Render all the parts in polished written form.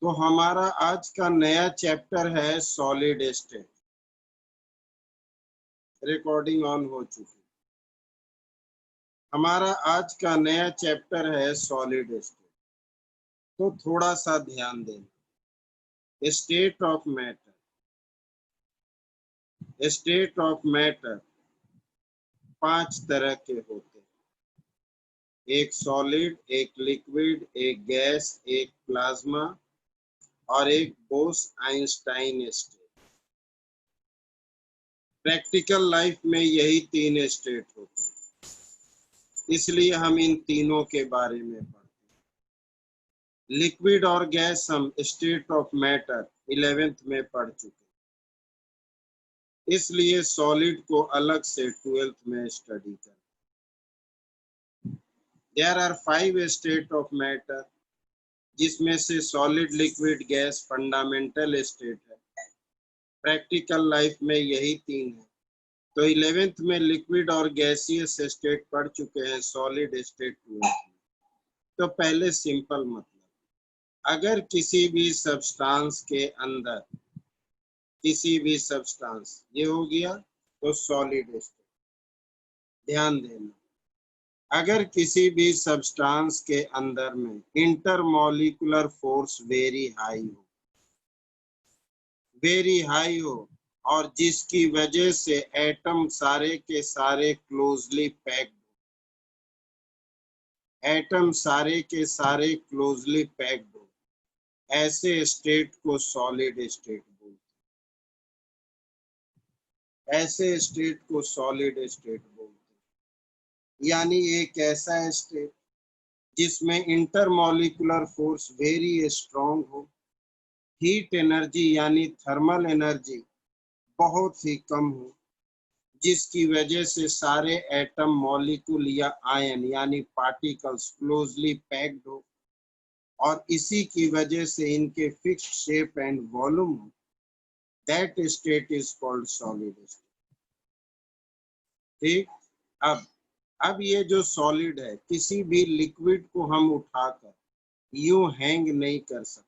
तो हमारा आज का नया चैप्टर है सॉलिड स्टेट। रिकॉर्डिंग ऑन हो चुकी। हमारा आज का नया चैप्टर है सॉलिड स्टेट। तो थोड़ा सा ध्यान देना। State of matter. State of matter 5 तरह के होते हैं। एक सॉलिड, एक लिक्विड, एक गैस, एक प्लाज्मा और एक बोस-आइंस्टाइन स्टेट। प्रैक्टिकल लाइफ में यही 3 स्टेट होते हैं, इसलिए हम इन तीनों के बारे में पढ़ते हैं। लिक्विड और गैस हम स्टेट ऑफ मैटर 11th में पढ़ चुके हैं, इसलिए सॉलिड को अलग से 12th में स्टडी करें। There are 5 state of matter, जिसमें से solid, liquid, gas fundamental state है। प्रैक्टिकल लाइफ में यही 3 है। तो 11th में लिक्विड और गैसियस स्टेट पढ़ चुके हैं, सॉलिड स्टेट 12th में। तो पहले सिंपल मतलब, अगर किसी भी सब्सटेंस के अंदर किसी भी सब्सटेंस, ये हो गया तो सॉलिड स्टेट। ध्यान देना, अगर किसी भी सब्सटेंस के अंदर में इंटरमॉलिक्यूलर फोर्स वेरी हाई हो और जिसकी वजह से एटम सारे के सारे क्लोजली पैक्ड, एटम सारे के सारे क्लोजली पैक्ड हो, ऐसे स्टेट को सॉलिड स्टेट बोलते हैं। ऐसे स्टेट को सॉलिड स्टेट बोलते हैं। यानी एक ऐसा स्टेट जिसमें इंटरमॉलिक्यूलर फोर्स वेरी स्ट्रॉन्ग हो, हीट एनर्जी यानी थर्मल एनर्जी बहुत ही कम हो, जिसकी वजह से सारे एटम, मॉलिक्यूल या आयन यानी पार्टिकल्स क्लोजली पैक्ड हो और इसी की वजह से इनके फिक्स्ड शेप एंड वॉल्यूम हो, that state is called solid state. ठीक, अब ये जो सॉलिड है, किसी भी लिक्विड को हम उठाकर यूं हैंग नहीं कर सकते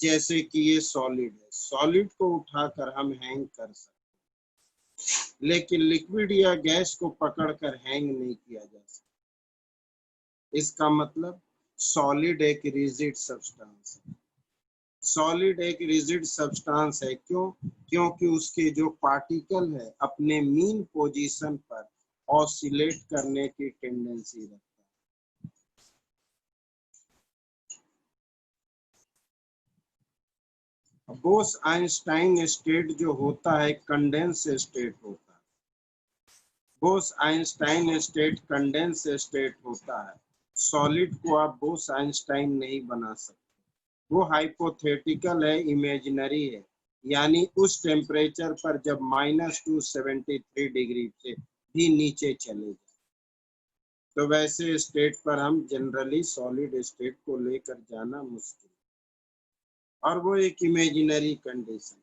जैसे कि ये सॉलिड है। सॉलिड को उठाकर हम हैंग कर सकते, लेकिन लिक्विड या गैस को पकड़कर हैंग नहीं किया जा सकता। इसका मतलब सॉलिड एक रिजिड सब्सटेंस है। सॉलिड एक रिजिड सब्सटेंस है। क्यों? क्योंकि उसके जो पार्टिकल है अपने मीन पोजीशन पर ऑसिलेट करने की टेंडेंसी रखता है। बोस-आइंस्टाइन स्टेट जो होता है कंडेंस स्टेट होता है। बोस-आइंस्टाइन स्टेट कंडेंस स्टेट होता है। सॉलिड को आप बोस-आइंस्टाइन नहीं बना सकते, वो हाइपोथेटिकल है, इमेजिनरी है। यानी उस टेम्परेचर पर जब -273 डिग्री से भी नीचे चले जाए, तो वैसे स्टेट पर हम जनरली सॉलिड स्टेट को लेकर जाना मुश्किल, और वो एक इमेजिनरी कंडीशन।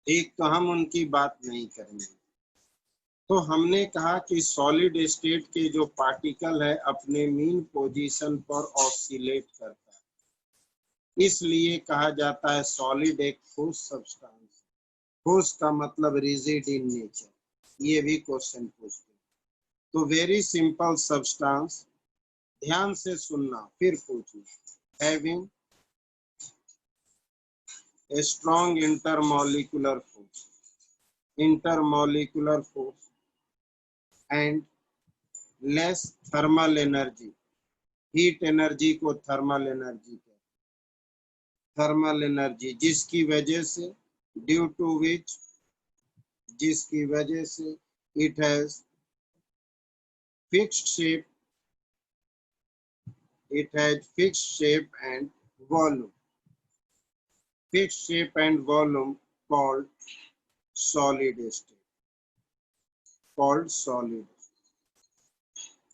ठीक, तो हम उनकी बात नहीं करेंगे। तो हमने कहा कि सॉलिड स्टेट के जो पार्टिकल है अपने मीन पोजीशन पर ऑसिलेट करता है, इसलिए कहा जाता है सॉलिड एक ठोस सब्सटेंस। ठोस का मतलब रिजिड इन नेचर, ये भी क्वेश्चन पूछते हैं। तो वेरी सिंपल सब्सटेंस, ध्यान से सुनना फिर पूछना। Having a strong intermolecular force and less thermal energy, heat energy को थर्मल एनर्जी कहते हैं। थर्मल एनर्जी जिसकी वजह से, ड्यू टू विच, जिसकी वजह से it has fixed shape, and volume. Fixed shape and volume called solid state,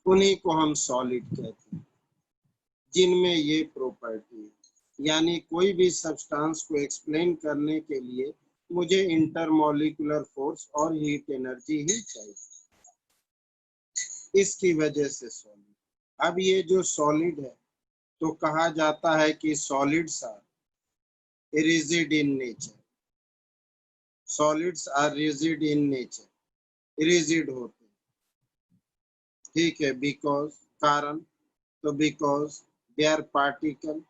उन्हीं को हम सॉलिड कहते हैं, जिनमें ये प्रॉपर्टी है। यानी कोई भी सब्सटेंस को एक्सप्लेन करने के लिए मुझे इंटरमॉलिक्यूलर फोर्स और हीट एनर्जी ही चाहिए, इसकी वजह से सॉलिड। अब ये जो सॉलिड है तो कहा जाता है कि solids are rigid in nature, solids are rigid in nature, rigid होते, ठीक है। बिकॉज, कारण, तो because they are particle,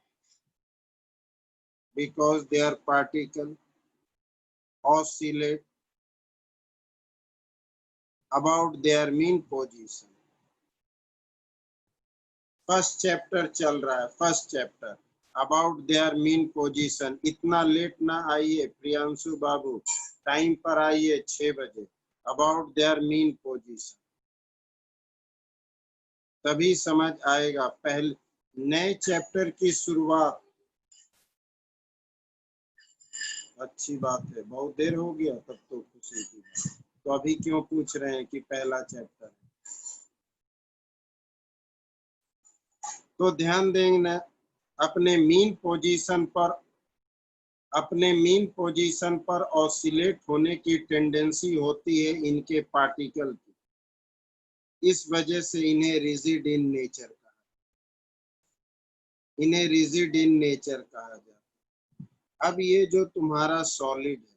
because they are particle oscillate about their mean position। First chapter चल रहा है, first chapter about their mean position. इतना late ना आइए प्रियांशु बाबू, टाइम पर आइए 6 बजे। अबाउट देयर मीन पोजीशन, तभी समझ आएगा। पहले नए चैप्टर की शुरुआत, अच्छी बात है, बहुत देर हो गया तब तो खुशी की। तो अभी क्यों पूछ रहे हैं कि पहला चैप्टर? तो ध्यान देंगे अपने मीन पोजीशन पर, अपने मीन पोजीशन पर ऑसिलेट होने की टेंडेंसी होती है इनके पार्टिकल की, इस वजह से इन्हें रिजिड इन नेचर कहा, इन्हें रिजिड इन नेचर कहा जाता है। अब ये जो तुम्हारा सॉलिड है,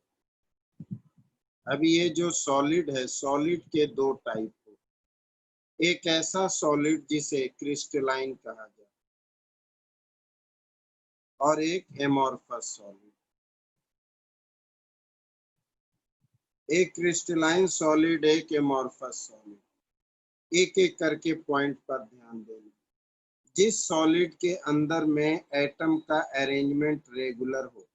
अब ये जो सॉलिड है, सॉलिड के दो टाइप हो। एक ऐसा सॉलिड जिसे क्रिस्टलाइन कहा जाता है और एक एमॉर्फस सॉलिड। एक क्रिस्टलाइन सॉलिड, एक एमॉर्फस सॉलिड। एक एक करके पॉइंट पर ध्यान देना। जिस सॉलिड के अंदर में एटम का अरेंजमेंट रेगुलर हो,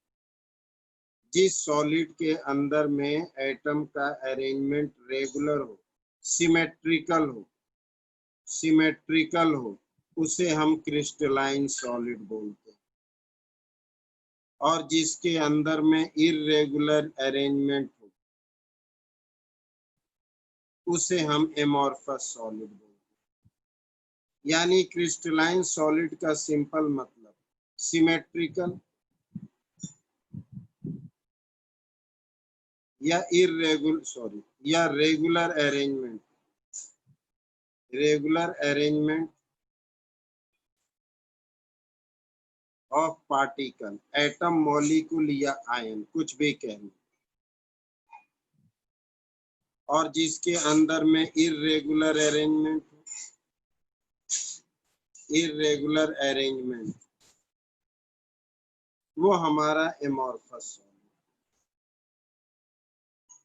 जिस सॉलिड के अंदर में एटम का अरेंजमेंट रेगुलर हो, सिमेट्रिकल हो, सिमेट्रिकल हो, उसे हम क्रिस्टलाइन सॉलिड बोलते हैं। और जिसके अंदर में इर्रेगुलर अरेंजमेंट हो, उसे हम एमॉर्फस सॉलिड बोलते हैं। यानी क्रिस्टलाइन सॉलिड का सिंपल मतलब सिमेट्रिकल या या regular arrangement, regular arrangement of particle, atom, molecule या आयन, कुछ भी कहना। और जिसके अंदर में इर्रेगुलर अरेंजमेंट, इर्रेगुलर अरेंजमेंट, वो हमारा एमॉर्फस।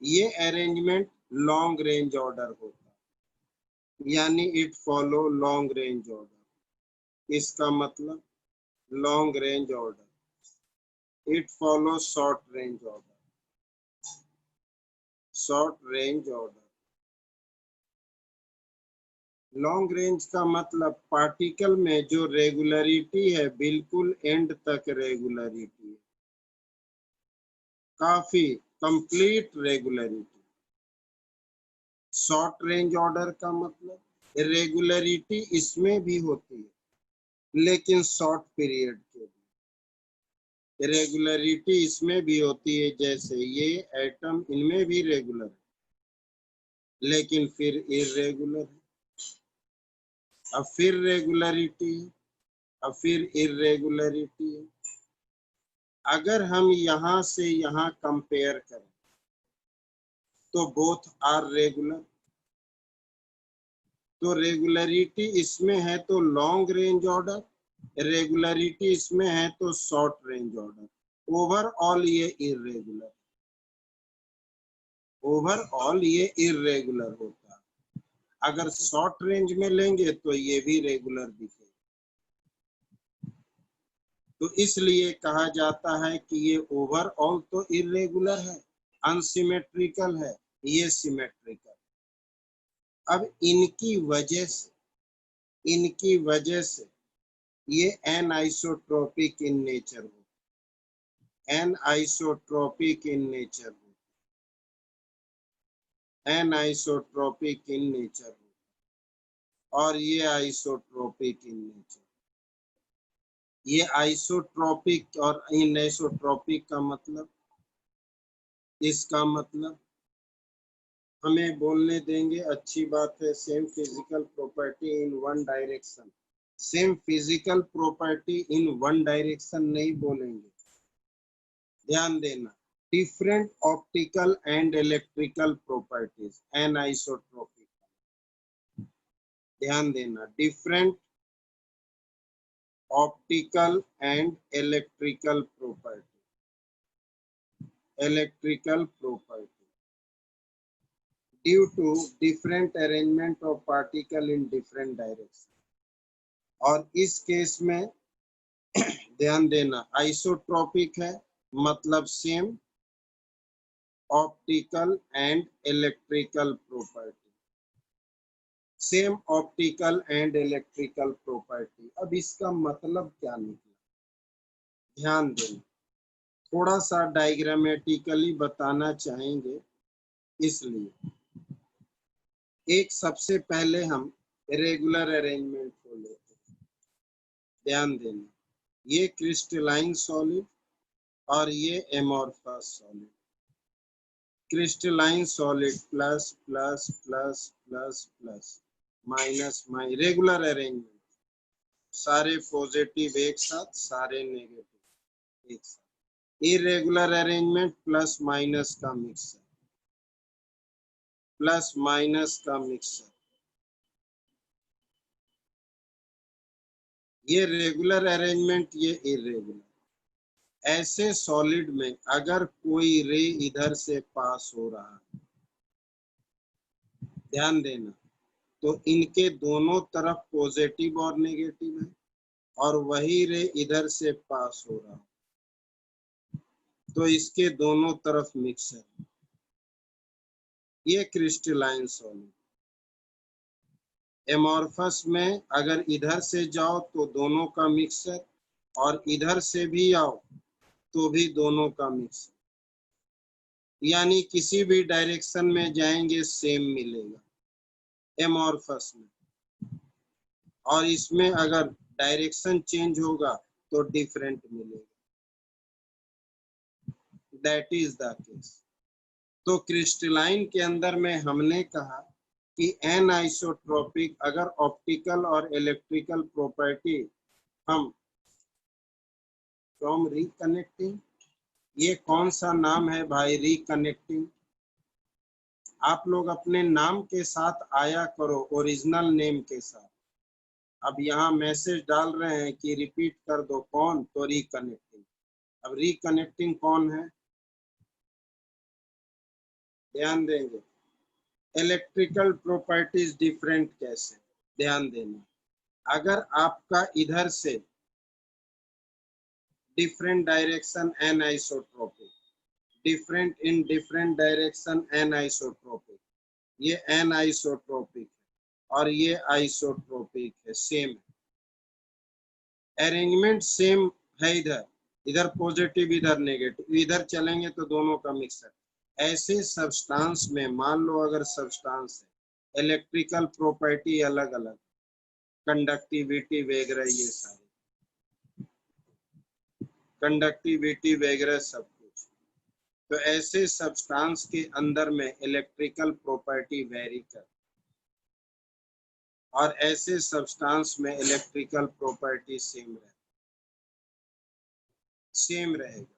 ये अरेंजमेंट लॉन्ग रेंज ऑर्डर होता है, यानी it follow long range order. इसका मतलब long range order, it follow short range order, short range order. Long range का मतलब पार्टिकल में जो रेगुलरिटी है बिल्कुल एंड तक रेगुलरिटी है, काफी complete regularity. Short range order का मतलब रेगुलरिटी इसमें भी होती है लेकिन शॉर्ट पीरियड के लिए। रेगुलरिटी इसमें भी होती है, जैसे ये एटम, इनमें भी रेगुलर है लेकिन फिर इर्रेगुलर है, अब फिर रेगुलरिटी है, अब फिर इर्रेगुलरिटी है। अगर हम यहाँ से यहाँ कंपेयर करें तो बोथ आर रेगुलर। तो रेगुलरिटी इसमें है तो लॉन्ग रेंज ऑर्डर, रेगुलरिटी इसमें है तो शॉर्ट रेंज ऑर्डर। ओवरऑल ये इर्रेगुलर, ओवरऑल ये इर्रेगुलर होता है। अगर शॉर्ट रेंज में लेंगे तो ये भी रेगुलर दिखेगा। तो इसलिए कहा जाता है कि ये ओवरऑल तो इर्रेगुलर है, अनसिमेट्रिकल है, ये सिमेट्रिकल। अब इनकी वजह से ये एनआइसोट्रोपिक इन नेचर हो, एनआइसोट्रोपिक इन नेचर हो, एनआइसोट्रोपिक इन नेचर हो, और ये आइसोट्रोपिक इन नेचर। ये आइसोट्रोपिक और इनआइसोट्रोपिक का मतलब, इसका मतलब हमें बोलने देंगे, अच्छी बात है। Same physical property in one direction, same physical property in one direction नहीं बोलेंगे, ध्यान देना। Different optical and electrical properties anisotropic, ध्यान देना। Different optical and electrical property due to different arrangement of particle in different direction. और इस case में ध्यान देना, आइसोट्रोपिक है मतलब same optical and electrical property, same optical and electrical property. अब इसका मतलब क्या निकला, ध्यान देना। थोड़ा सा डायग्रामेटिकली बताना चाहेंगे, इसलिए एक सबसे पहले हम रेगुलर अरेंजमेंट को लेते हैं, ध्यान देना। ये क्रिस्टलाइन सॉलिड और ये amorphous solid. Crystalline solid plus plus plus plus plus minus minus, regular arrangement, सारे पॉजिटिव एक साथ, सारे नेगेटिव एक साथ। इरेगुलर अरेंजमेंट प्लस माइनस का मिक्सर, प्लस माइनस का मिक्सर। ये रेगुलर अरेंजमेंट, ये इरेगुलर। ऐसे सॉलिड में अगर कोई रे इधर से पास हो रहा है, ध्यान देना, तो इनके दोनों तरफ पॉजिटिव और नेगेटिव है, और वही रे इधर से पास हो रहा है तो इसके दोनों तरफ मिक्स है। ये क्रिस्टलाइन सॉलिड। एमोर्फस में अगर इधर से जाओ तो दोनों का मिक्सर, और इधर से भी आओ तो भी दोनों का मिक्सर, यानी किसी भी डायरेक्शन में जाएंगे सेम मिलेगा एमोर्फस में। और इसमें अगर डायरेक्शन चेंज होगा तो डिफरेंट मिलेगा, दैट इज द केस। तो क्रिस्टलाइन के अंदर में हमने कहा कि एनआइसोट्रोपिक अगर ऑप्टिकल और इलेक्ट्रिकल प्रॉपर्टी हम फ्रॉम रिकनेक्टिंग, ये कौन सा नाम है भाई, रिकनेक्टिंग। आप लोग अपने नाम के साथ आया करो, ओरिजिनल नेम के साथ। अब यहाँ मैसेज डाल रहे हैं कि रिपीट कर दो, कौन, तो रिकनेक्टिंग। अब रिकनेक्टिंग कौन है, ध्यान देंगे। इलेक्ट्रिकल प्रॉपर्टीज डिफरेंट कैसे, ध्यान देना। अगर आपका इधर से different direction anisotropic, different in different direction anisotropic, ये एनआइसोट्रोपिक है और ये आइसोट्रोपिक है, सेम है। अरेंजमेंट सेम है, इधर इधर पॉजिटिव इधर नेगेटिव, इधर चलेंगे तो दोनों का मिक्सर। ऐसे सब्सटेंस में मान लो अगर सब्सटेंस है, इलेक्ट्रिकल प्रॉपर्टी अलग अलग, कंडक्टिविटी वगैरह, ये सारी कंडक्टिविटी वगैरह सब कुछ। तो ऐसे सब्सटेंस के अंदर में इलेक्ट्रिकल प्रॉपर्टी वेरी कर, और ऐसे सब्सटेंस में इलेक्ट्रिकल प्रॉपर्टी सेम रहेगा।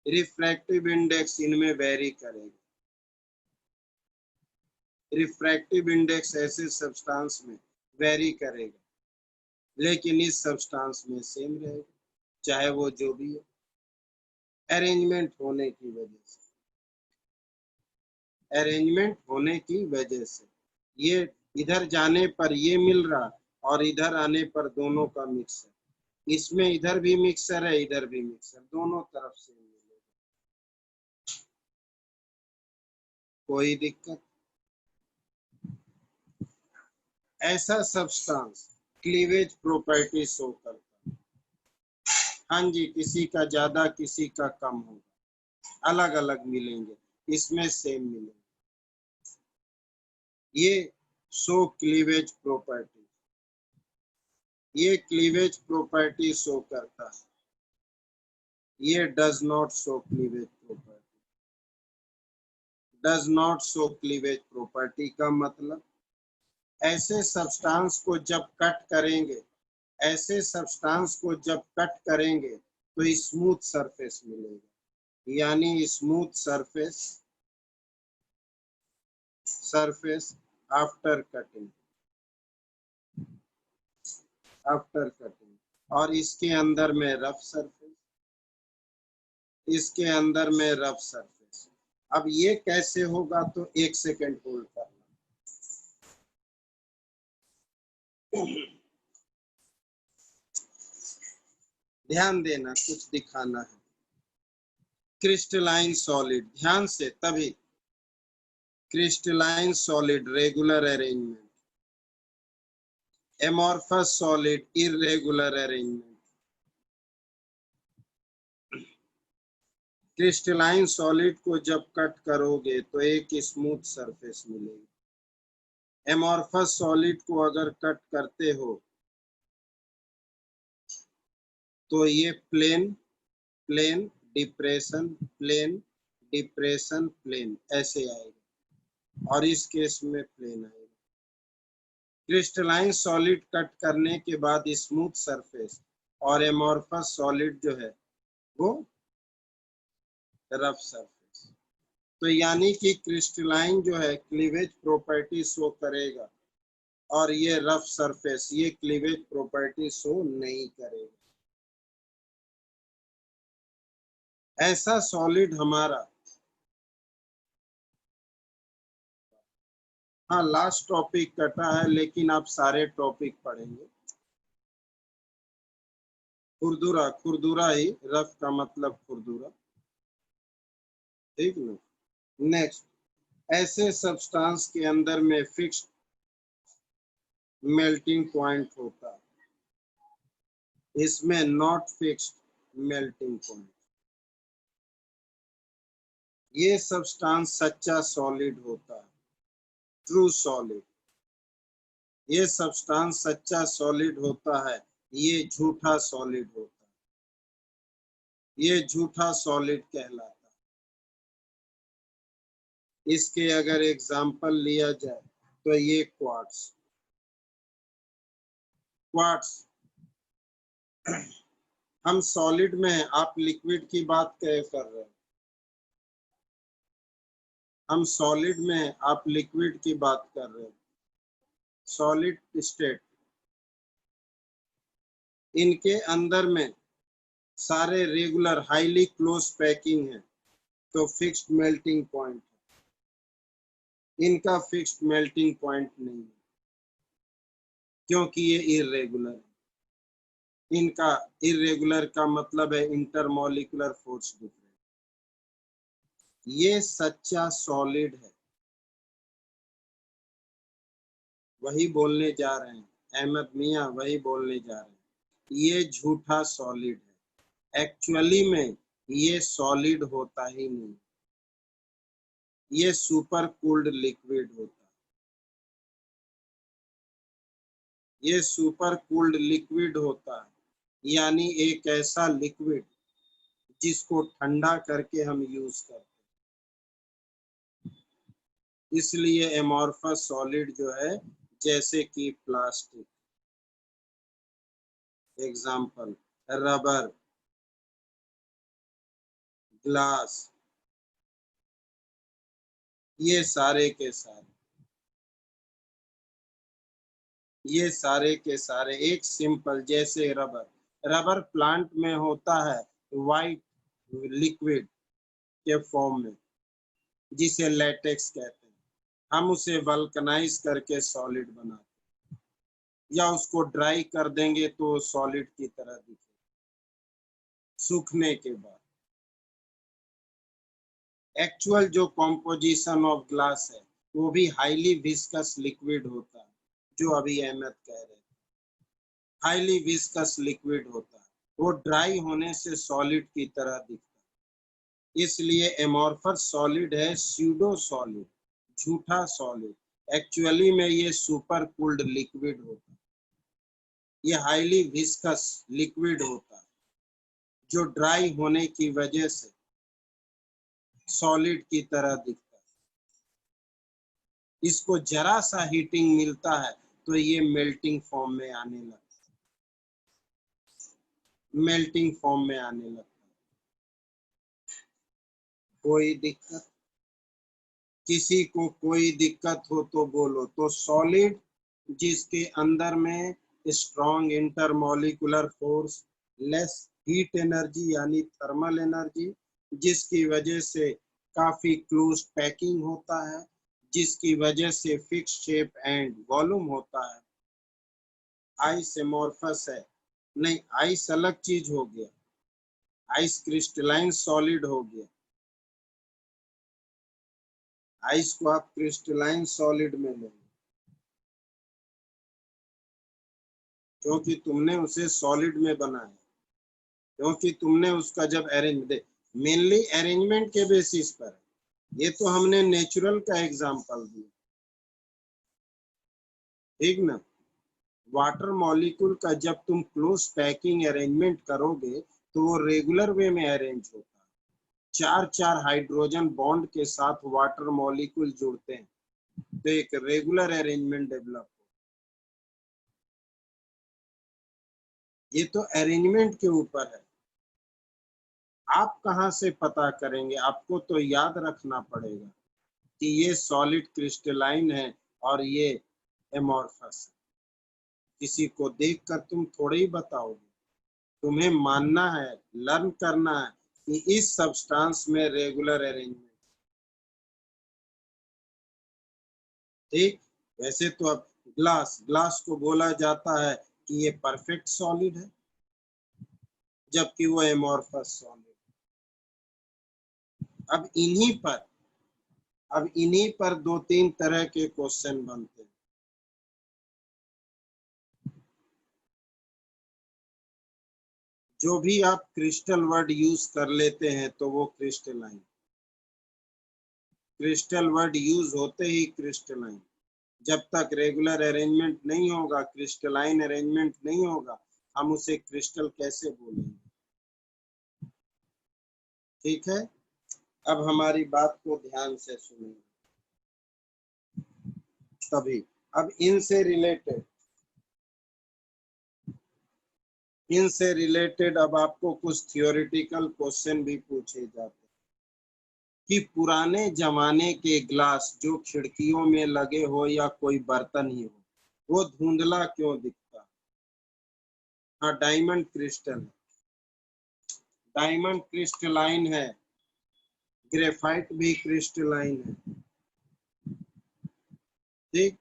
रिफ्रैक्टिव इंडेक्स इनमें वेरी करेगा। रिफ्रैक्टिव इंडेक्स ऐसे सब्सटेंस में वेरी करेगा, लेकिन इस सब्सटेंस में सेम रहेगा, चाहे वो जो भी हो, अरेंजमेंट होने की वजह से। अरेंजमेंट होने की वजह से ये इधर जाने पर ये मिल रहा, और इधर आने पर दोनों का मिक्सर। इसमें इधर भी मिक्सर है, इधर भी मिक्सर, दोनों तरफ से मिलेगा, कोई दिक्कत। ऐसा सब्सटेंस क्लीवेज प्रॉपर्टी शो करता है। हाँ जी, किसी का ज्यादा किसी का कम होगा, अलग अलग मिलेंगे, इसमें सेम मिलेंगे। ये शो क्लीवेज प्रॉपर्टी, ये क्लीवेज प्रॉपर्टी शो करता है, ये does not show cleavage property. Does not show cleavage property का मतलब ऐसे सब्सटेंस को जब कट करेंगे, ऐसे सब्सटेंस को जब कट करेंगे तो स्मूथ सरफेस मिलेगा, यानी स्मूथ सरफेस आफ्टर कटिंग, और इसके अंदर में रफ सरफेस, इसके अंदर में रफ सरफेस। अब ये कैसे होगा, तो 1 सेकेंड होल्ड करना। ध्यान देना, कुछ दिखाना है। क्रिस्टलाइन सॉलिड, ध्यान से तभी। Crystalline solid regular arrangement, amorphous solid irregular arrangement. Crystalline solid को जब कट करोगे तो एक स्मूथ सरफेस मिलेगी। एमॉर्फस सॉलिड को अगर कट करते हो तो ये plane plane depression plane depression plane ऐसे आएगा, और इस केस में प्लेन आएगा। क्रिस्टलाइन सॉलिड कट करने के बाद स्मूथ सरफेस, और एमॉर्फस सॉलिड जो है वो रफ सरफेस। तो यानी कि क्रिस्टलाइन जो है क्लीवेज प्रॉपर्टी शो करेगा, और ये रफ सरफेस ये क्लीवेज प्रॉपर्टी शो नहीं करेगा। ऐसा सॉलिड हमारा, हाँ लास्ट टॉपिक कटा है, लेकिन आप सारे टॉपिक पढ़ेंगे। खुरदुरा, खुरदुरा ही, रफ का मतलब खुरदुरा, ठीक ना। नेक्स्ट, ऐसे सब्सटेंस के अंदर में फिक्स्ड मेल्टिंग पॉइंट होता है, इसमें नॉट फिक्स्ड मेल्टिंग पॉइंट। ये सब्सटेंस सच्चा सॉलिड होता है, ट्रू सॉलिड। ये सब्सटेंस सच्चा सॉलिड होता है, ये झूठा सॉलिड होता है, ये झूठा सॉलिड कहलाता है। इसके अगर एग्जाम्पल लिया जाए तो ये क्वार्ट्स, क्वार्ट्स हम सॉलिड में हैं, आप लिक्विड की बात कर रहे हैं। हम सॉलिड में हैं, आप लिक्विड की बात कर रहे हैं। सॉलिड स्टेट, इनके अंदर में सारे रेगुलर हाईली क्लोज पैकिंग है, तो फिक्स्ड मेल्टिंग पॉइंट है। इनका फिक्स्ड मेल्टिंग पॉइंट नहीं है, क्योंकि ये इर्रेगुलर है। इनका इर्रेगुलर का मतलब है इंटरमॉलिक्यूलर फोर्स डिफरेंस। ये सच्चा सॉलिड है, वही बोलने जा रहे हैं अहमद मियां, वही बोलने जा रहे हैं। ये झूठा सॉलिड है, एक्चुअली में ये सॉलिड होता ही नहीं, ये सुपर कूल्ड लिक्विड होता है। ये सुपर कूल्ड लिक्विड होता है, यानी एक ऐसा लिक्विड जिसको ठंडा करके हम यूज करते हैं। इसलिए एमॉर्फस सॉलिड जो है, जैसे कि प्लास्टिक, एग्जाम्पल रबर, ग्लास, ये सारे के सारे, ये सारे के सारे एक सिंपल, जैसे रबर, रबर प्लांट में होता है वाइट लिक्विड के फॉर्म में, जिसे लेटेक्स कहते हैं। हम उसे वल्कनाइज करके सॉलिड बनाते हैं, या उसको ड्राई कर देंगे तो सॉलिड की तरह दिखे सूखने के बाद। एक्चुअल जो कॉम्पोजिशन ऑफ ग्लास है वो भी हाईली विस्कस लिक्विड होता है, जो अभी अहमद कह रहे थे, हाईली विस्कस लिक्विड होता है। वो ड्राई होने से सॉलिड की तरह दिखता है। इसलिए एमॉर्फस सॉलिड है स्यूडो सॉलिड, झूठा सॉलिड। एक्चुअली में ये सुपर कूल्ड लिक्विड होता है, ये हाईली विस्कस लिक्विड होता है, जो ड्राई होने की वजह से सॉलिड की तरह दिखता है। इसको जरा सा हीटिंग मिलता है तो ये मेल्टिंग फॉर्म में आने लगता है, मेल्टिंग फॉर्म में आने लगता है। कोई दिक्कत? किसी को कोई दिक्कत हो तो बोलो। तो सॉलिड जिसके अंदर में strong intermolecular force, less heat energy यानी थर्मल एनर्जी, जिसकी वजह से काफी क्लोज पैकिंग होता है, जिसकी वजह से फिक्स शेप एंड वॉल्यूम होता है। आइस एमोर्फस है। नहीं, आइस अलग चीज हो गया, आइस क्रिस्टलाइन सॉलिड हो गया। आइस को आप क्रिस्टलाइन सॉलिड में लेंगे क्योंकि तुमने उसे सॉलिड में बनाया, क्योंकि तुमने उसका जब मेनली अरेंजमेंट के बेसिस पर है। ये तो हमने नेचुरल का एग्जांपल दिया, ठीक ना। वाटर मॉलिक्यूल का जब तुम क्लोज पैकिंग अरेंजमेंट करोगे तो वो रेगुलर वे में अरेंज होता है। चार चार हाइड्रोजन बॉन्ड के साथ वाटर मॉलिक्यूल जुड़ते हैं तो एक रेगुलर अरेंजमेंट डेवलप। ये तो अरेंजमेंट के ऊपर है। आप कहाँ से पता करेंगे? आपको तो याद रखना पड़ेगा कि ये सॉलिड क्रिस्टलाइन है और ये एमोर्फस है। किसी को देखकर तुम थोड़े ही बताओगे, तुम्हें मानना है, लर्न करना है कि इस सब्सटेंस में रेगुलर अरेंजमेंट। ठीक, वैसे तो अब ग्लास को बोला जाता है कि ये परफेक्ट सॉलिड है, जबकि वो एमोर्फस सॉलिड। अब इन्हीं पर दो तीन तरह के क्वेश्चन बनते हैं। जो भी आप क्रिस्टल वर्ड यूज कर लेते हैं तो वो क्रिस्टलाइन, क्रिस्टल वर्ड यूज होते ही क्रिस्टलाइन। जब तक रेगुलर अरेंजमेंट नहीं होगा, क्रिस्टलाइन अरेंजमेंट नहीं होगा, हम उसे क्रिस्टल कैसे बोलेंगे? ठीक है, अब हमारी बात को ध्यान से सुनिए। तभी अब इनसे रिलेटेड अब आपको कुछ थियोरेटिकल क्वेश्चन भी पूछे जाते हैं कि पुराने जमाने के ग्लास जो खिड़कियों में लगे हो या कोई बर्तन ही हो, वो धुंधला क्यों दिखता? हाँ, डायमंड क्रिस्टल, डायमंड क्रिस्टलाइन है, ग्रेफाइट भी क्रिस्टलाइन है। ठीक,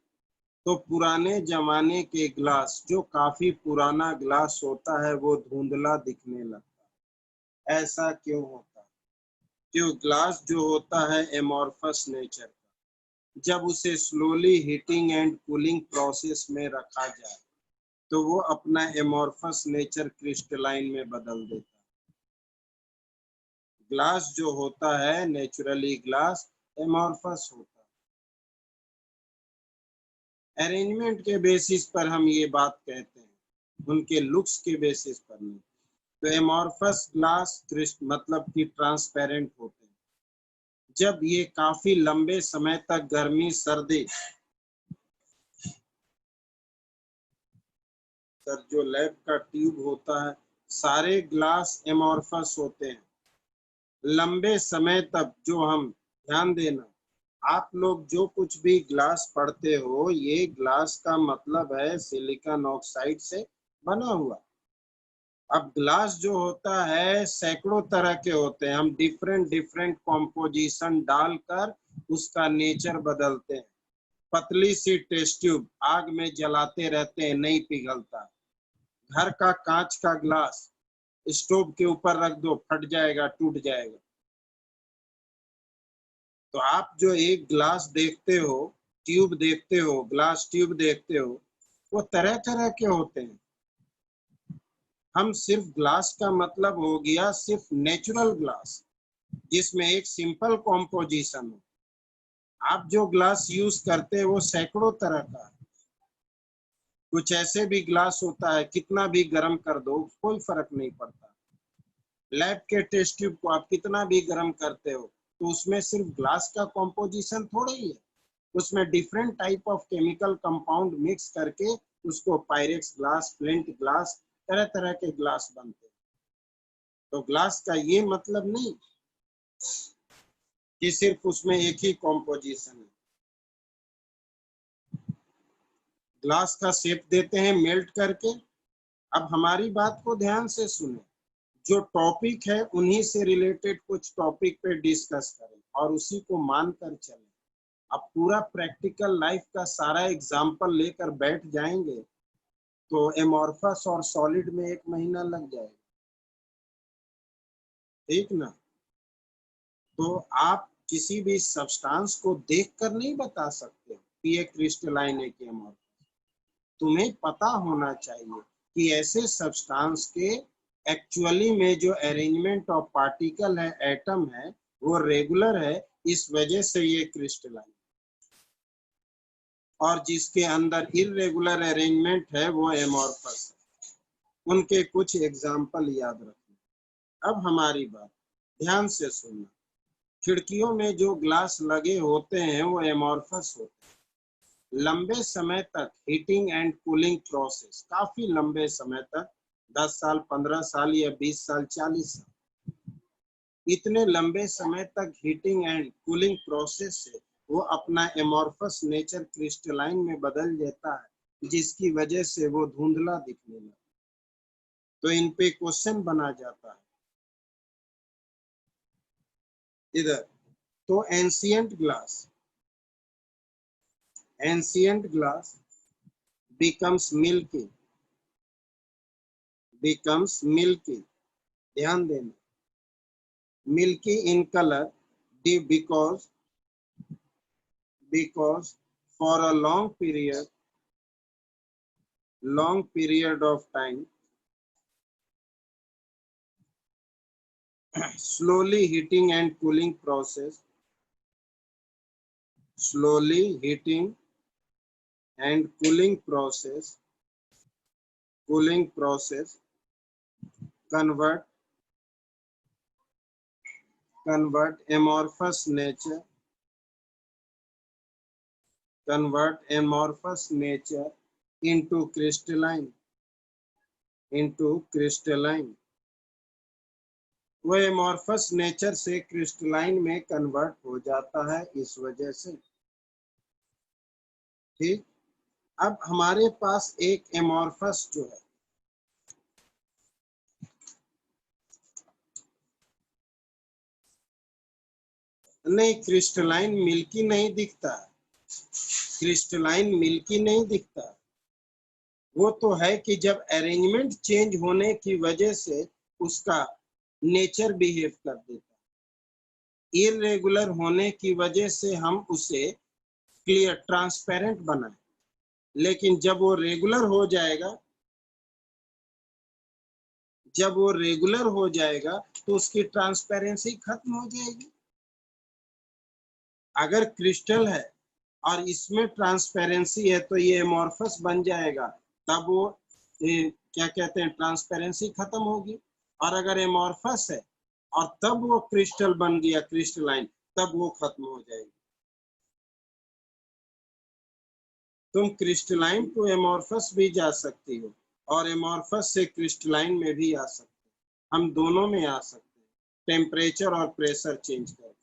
तो पुराने जमाने के ग्लास, जो काफी पुराना ग्लास होता है, वो धुंधला दिखने लगता है। ऐसा क्यों होता है? क्यों? ग्लास जो होता है एमोर्फस नेचर का, जब उसे slowly heating and cooling process में रखा जाए तो वो अपना एमोर्फस नेचर क्रिस्टलाइन में बदल देता है। ग्लास जो होता है नेचुरली ग्लास एमोर्फस होता है। अरेंजमेंट के बेसिस पर हम ये बात कहते हैं, उनके लुक्स के बेसिस पर नहीं। तो एमोर्फस ग्लास मतलब कि ट्रांसपेरेंट होते हैं। जब ये काफी लंबे समय तक गर्मी सर्दी, सर जो लैब का ट्यूब होता है, सारे ग्लास एमोर्फस होते हैं लंबे समय तक। जो हम ध्यान देना, आप लोग जो कुछ भी ग्लास पढ़ते हो, ये ग्लास का मतलब है सिलिकॉन ऑक्साइड से बना हुआ। अब ग्लास जो होता है सैकड़ों तरह के होते हैं, हम डिफरेंट डिफरेंट कॉम्पोजिशन डालकर उसका नेचर बदलते हैं। पतली सी टेस्ट ट्यूब आग में जलाते रहते हैं, नहीं पिघलता। घर का कांच का ग्लास स्टोव के ऊपर रख दो, फट जाएगा, टूट जाएगा। तो आप जो एक ग्लास देखते हो, ट्यूब देखते हो, ग्लास ट्यूब देखते हो, वो तरह तरह के होते हैं। हम सिर्फ ग्लास का मतलब हो गया सिर्फ नेचुरल ग्लास, जिसमें एक सिंपल कॉम्पोजिशन हो। आप जो ग्लास यूज करते हैं वो सैकड़ों तरह का है। कुछ ऐसे भी ग्लास होता है, कितना भी गर्म कर दो कोई फर्क नहीं पड़ता। लैब के टेस्ट ट्यूब को आप कितना भी गर्म करते हो तो उसमें सिर्फ ग्लास का कॉम्पोजिशन थोड़ा ही है, उसमें different type of chemical compound mix करके उसको पायरेक्स ग्लास, फ्लिंट ग्लास, तरह तरह के ग्लास बनते हैं। तो ग्लास का ये मतलब नहीं कि सिर्फ उसमें एक ही कॉम्पोजिशन है। ग्लास का शेप देते हैं मेल्ट करके। अब हमारी बात को ध्यान से सुने, जो टॉपिक है उन्हीं से रिलेटेड कुछ टॉपिक पे डिस्कस करें और उसी को मानकर चलें। अब पूरा प्रैक्टिकल लाइफ का सारा एग्जाम्पल लेकर बैठ जाएंगे तो एमॉर्फस और सॉलिड में 1 महीना लग जाएगा, ठीक ना। तो आप किसी भी सब्सटेंस को देखकर नहीं बता सकते कि ये क्रिस्टलाइन है कि एमॉर्फस। तुम्हें पता होना चाहिए कि ऐसे सब्सटेंस के एक्चुअली में जो अरेंजमेंट ऑफ पार्टिकल है, एटम है, वो रेगुलर है, इस वजह से ये क्रिस्टलाइन। और जिसके अंदर इरेगुलर अरेंजमेंट है वो एमॉर्फस है। उनके कुछ एग्जाम्पल याद रखना। अब हमारी बात ध्यान से सुनना। खिड़कियों में जो ग्लास लगे होते हैं वो एमॉर्फस होते हैं। लंबे समय तक हीटिंग एंड कूलिंग प्रोसेस, काफी लंबे समय तक, 10 साल, 15 साल या 20 साल, 40 साल, इतने लंबे समय तक हीटिंग एंड कूलिंग प्रोसेस से वो अपना एमॉर्फस नेचर क्रिस्टलाइन में बदल देता है, जिसकी वजह से वो धुंधला दिखने लगता है। तो इन पे क्वेश्चन बना जाता है इधर। तो एंशिएंट ग्लास becomes milky, ध्यान देना, milky in color because for a long period of time, slowly heating and cooling process convert amorphous nature into crystalline. वो एमॉर्फस नेचर से क्रिस्टलाइन में कन्वर्ट हो जाता है इस वजह से, ठीक। अब हमारे पास एक एमॉर्फस जो है, नहीं क्रिस्टलाइन मिल्की नहीं दिखता। वो तो है कि जब अरेंजमेंट चेंज होने की वजह से उसका नेचर बिहेव कर देता है। इरेगुलर होने की वजह से हम उसे क्लियर ट्रांसपेरेंट बनाए, लेकिन जब वो रेगुलर हो जाएगा तो उसकी ट्रांसपेरेंसी खत्म हो जाएगी। अगर क्रिस्टल है और इसमें ट्रांसपेरेंसी है तो ये एमॉर्फस बन जाएगा, तब वो क्या कहते हैं, ट्रांसपेरेंसी खत्म होगी। और अगर एमॉर्फस है और तब वो क्रिस्टल बन गया, क्रिस्टलाइन, तब वो खत्म हो जाएगी। तुम क्रिस्टलाइन टू एमॉर्फस भी जा सकती हो और एमॉर्फस से क्रिस्टलाइन में भी आ सकते हो। हम दोनों में आ सकते हैं, टेम्परेचर और प्रेशर चेंज करके।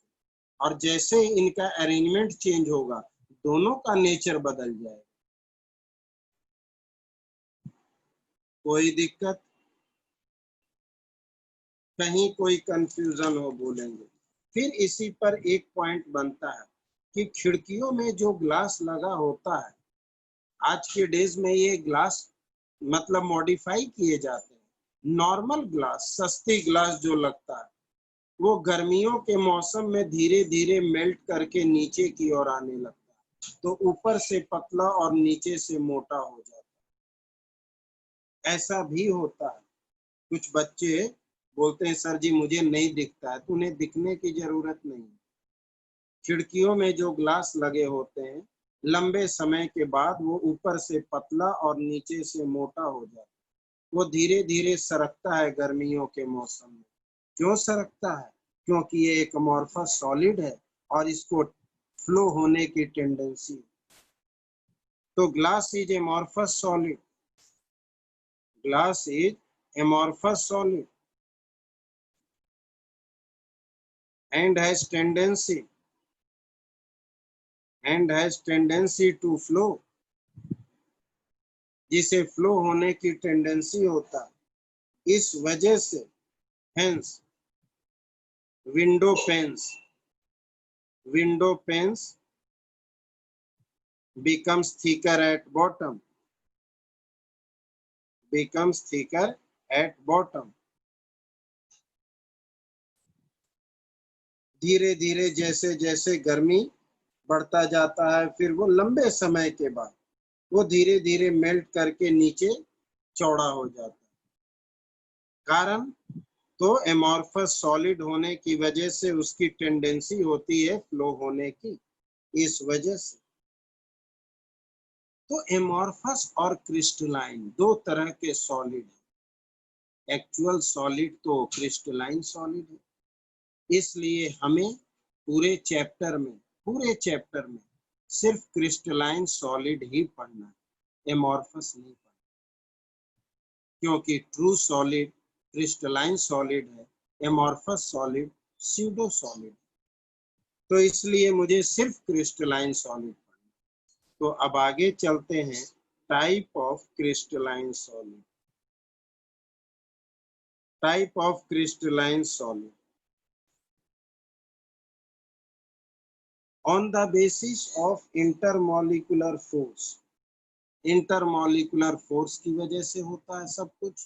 और जैसे इनका अरेंजमेंट चेंज होगा, दोनों का नेचर बदल जाएगा। कोई दिक्कत, कहीं कोई कंफ्यूजन हो बोलेंगे। फिर इसी पर एक पॉइंट बनता है कि खिड़कियों में जो ग्लास लगा होता है, आज के डेज में ये ग्लास मतलब मॉडिफाई किए जाते हैं। नॉर्मल ग्लास, सस्ती ग्लास जो लगता है, वो गर्मियों के मौसम में धीरे धीरे मेल्ट करके नीचे की ओर आने लगता है, तो ऊपर से पतला और नीचे से मोटा हो जाता है। ऐसा भी होता है। कुछ बच्चे बोलते हैं सर जी मुझे नहीं दिखता है, तो उन्हें दिखने की जरूरत नहीं। खिड़कियों में जो ग्लास लगे होते हैं, लंबे समय के बाद वो ऊपर से पतला और नीचे से मोटा हो जाता है। वो धीरे धीरे सरकता है गर्मियों के मौसम में। क्यों सरकता है? क्योंकि ये एक अमॉर्फस सॉलिड है और इसको फ्लो होने की टेंडेंसी। तो glass is amorphous solid, glass is amorphous solid and has tendency to flow, जिसे फ्लो होने की टेंडेंसी होता है। इस वजह से hence window panes becomes thicker at bottom, धीरे धीरे जैसे जैसे गर्मी बढ़ता जाता है, फिर वो लंबे समय के बाद वो धीरे धीरे मेल्ट करके नीचे चौड़ा हो जाता है। कारण तो एमॉर्फस सॉलिड होने की वजह से उसकी टेंडेंसी होती है फ्लो होने की, इस वजह से। तो एमॉर्फस और क्रिस्टलाइन दो तरह के सॉलिड है। एक्चुअल सॉलिड तो क्रिस्टलाइन सॉलिड है, इसलिए हमें पूरे चैप्टर में सिर्फ क्रिस्टलाइन सॉलिड ही पढ़ना है, एमॉर्फस नहीं पढ़ना, क्योंकि ट्रू सॉलिड क्रिस्टलाइन सॉलिड है, एमॉर्फस सॉलिड स्यूडो सॉलिड। तो इसलिए मुझे सिर्फ क्रिस्टलाइन सॉलिड पढ़ना। तो अब आगे चलते हैं type of crystalline solid. Type of crystalline solid on the basis of intermolecular force, intermolecular force की वजह से होता है सब कुछ।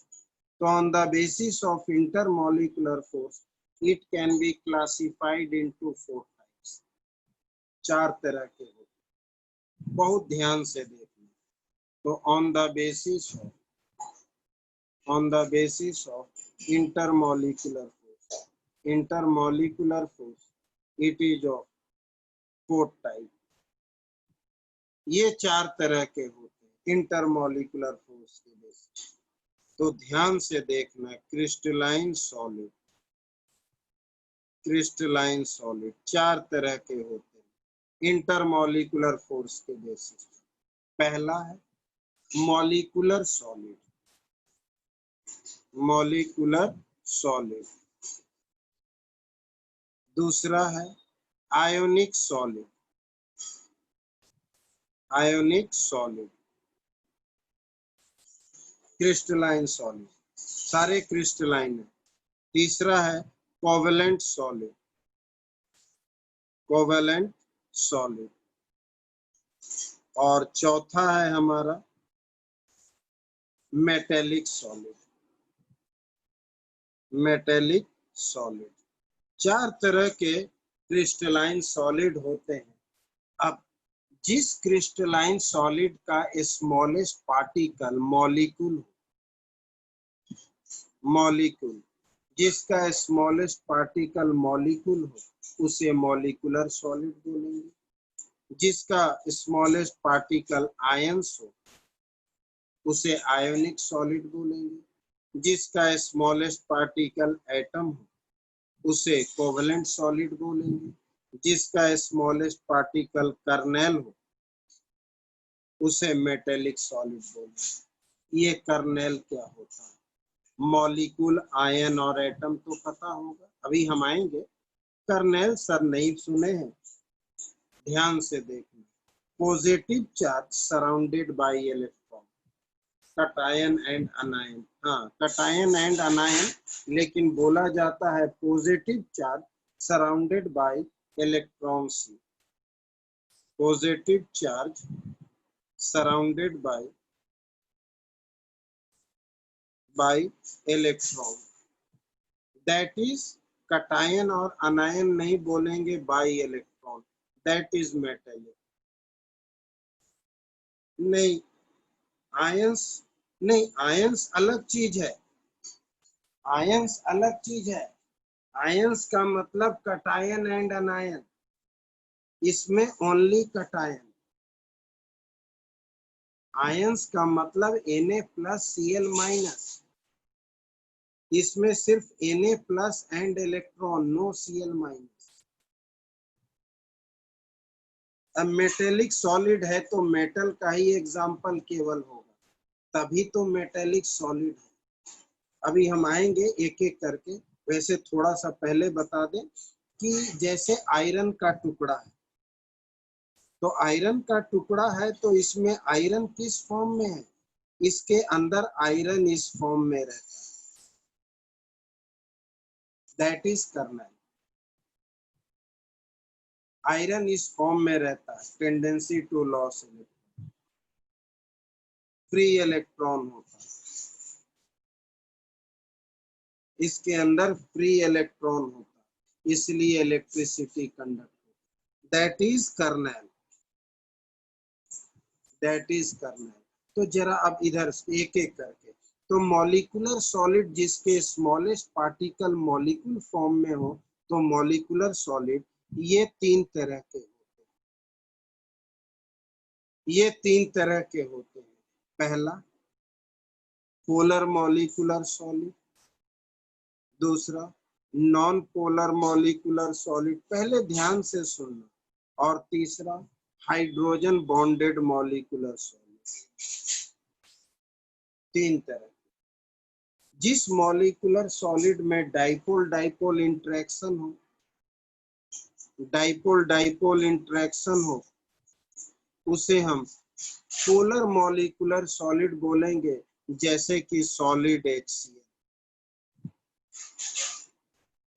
तो on the basis of intermolecular force it can be classified into 4 types, 4 तरह के होते हैं, बहुत ध्यान से देखना। तो on the basis of intermolecular force it is of 4 type. ये 4 तरह के होते हैं इंटरमॉलिकुलर फोर्स के बेसिस। तो ध्यान से देखना, क्रिस्टलाइन सॉलिड 4 तरह के होते हैं इंटरमॉलिकुलर फोर्स के बेसिस। पहला है मॉलिकुलर सॉलिड, दूसरा है आयोनिक सॉलिड, क्रिस्टलाइन सॉलिड, सारे क्रिस्टलाइन है। तीसरा है कोवेलेंट सॉलिड, और चौथा है हमारा मेटेलिक सॉलिड। 4 तरह के क्रिस्टलाइन सॉलिड होते हैं। अब जिस क्रिस्टलाइन सॉलिड का स्मॉलेस्ट पार्टिकल मॉलिक्यूल जिसका स्मॉलेस्ट पार्टिकल मॉलिक्यूल हो उसे मॉलिकुलर सॉलिड बोलेंगे। जिसका स्मॉलेस्ट पार्टिकल आयंस हो उसे आयोनिक सॉलिड बोलेंगे। जिसका स्मॉलेस्ट पार्टिकल एटम हो उसे कोवेलेंट सॉलिड बोलेंगे। जिसका स्मॉलेस्ट पार्टिकल कर्नेल हो उसे मेटेलिक सॉलिड बोलेंगे। ये कर्नेल क्या होता है? मॉलिक्यूल, आयन और एटम तो पता होगा, अभी हम आएंगे। कर्नेल सर नहीं सुने हैं, ध्यान से देखना। Positive charge surrounded by electron, cation and anion. हाँ, कटायन एंड अनायन, लेकिन बोला जाता है positive charge surrounded by electron sea. Positive charge surrounded by electron, that is cation और अनायन नहीं बोलेंगे, by electron, that is metallic. नहीं, ions अलग चीज है। आयंस का मतलब कटायन एंड अनायन, इसमें ओनली कटायन। आयंस का मतलब Na+Cl-, इसमें सिर्फ Na+ and electron, no Cl-। अब मेटेलिक सॉलिड है तो मेटल का ही एग्जाम्पल केवल होगा, तभी तो मेटेलिक सॉलिड है। अभी हम आएंगे एक एक करके। वैसे थोड़ा सा पहले बता दें कि जैसे आयरन का टुकड़ा है, तो आयरन का टुकड़ा है तो इसमें आयरन किस फॉर्म में है, इसके अंदर आयरन इस फॉर्म में रहता है, दैट इज कर्नल। आयरन इस फॉर्म में रहता है, tendency to loss electron, free electron होता है, इसके अंदर फ्री इलेक्ट्रॉन होता है, इसलिए इलेक्ट्रिसिटी कंडक्ट होता है, that is kernel, that is kernel. तो जरा अब इधर एक एक करके, तो मॉलिक्यूलर सॉलिड जिसके स्मॉलेस्ट पार्टिकल मॉलिक्यूल फॉर्म में हो, तो मॉलिक्यूलर सॉलिड ये तीन तरह के होते हैं, ये तीन तरह के होते हैं। पहला पोलर मॉलिक्यूलर सॉलिड, दूसरा नॉन पोलर मॉलिक्यूलर सॉलिड, पहले ध्यान से सुनना, और तीसरा हाइड्रोजन बॉन्डेड मॉलिक्यूलर सॉलिड। तीन तरह। जिस मॉलिक्यूलर सॉलिड में डाइपोल डाइपोल इंटरेक्शन हो, डाइपोल डाइपोल इंटरेक्शन हो, उसे हम पोलर मॉलिक्यूलर सॉलिड बोलेंगे, जैसे कि सॉलिड HCl,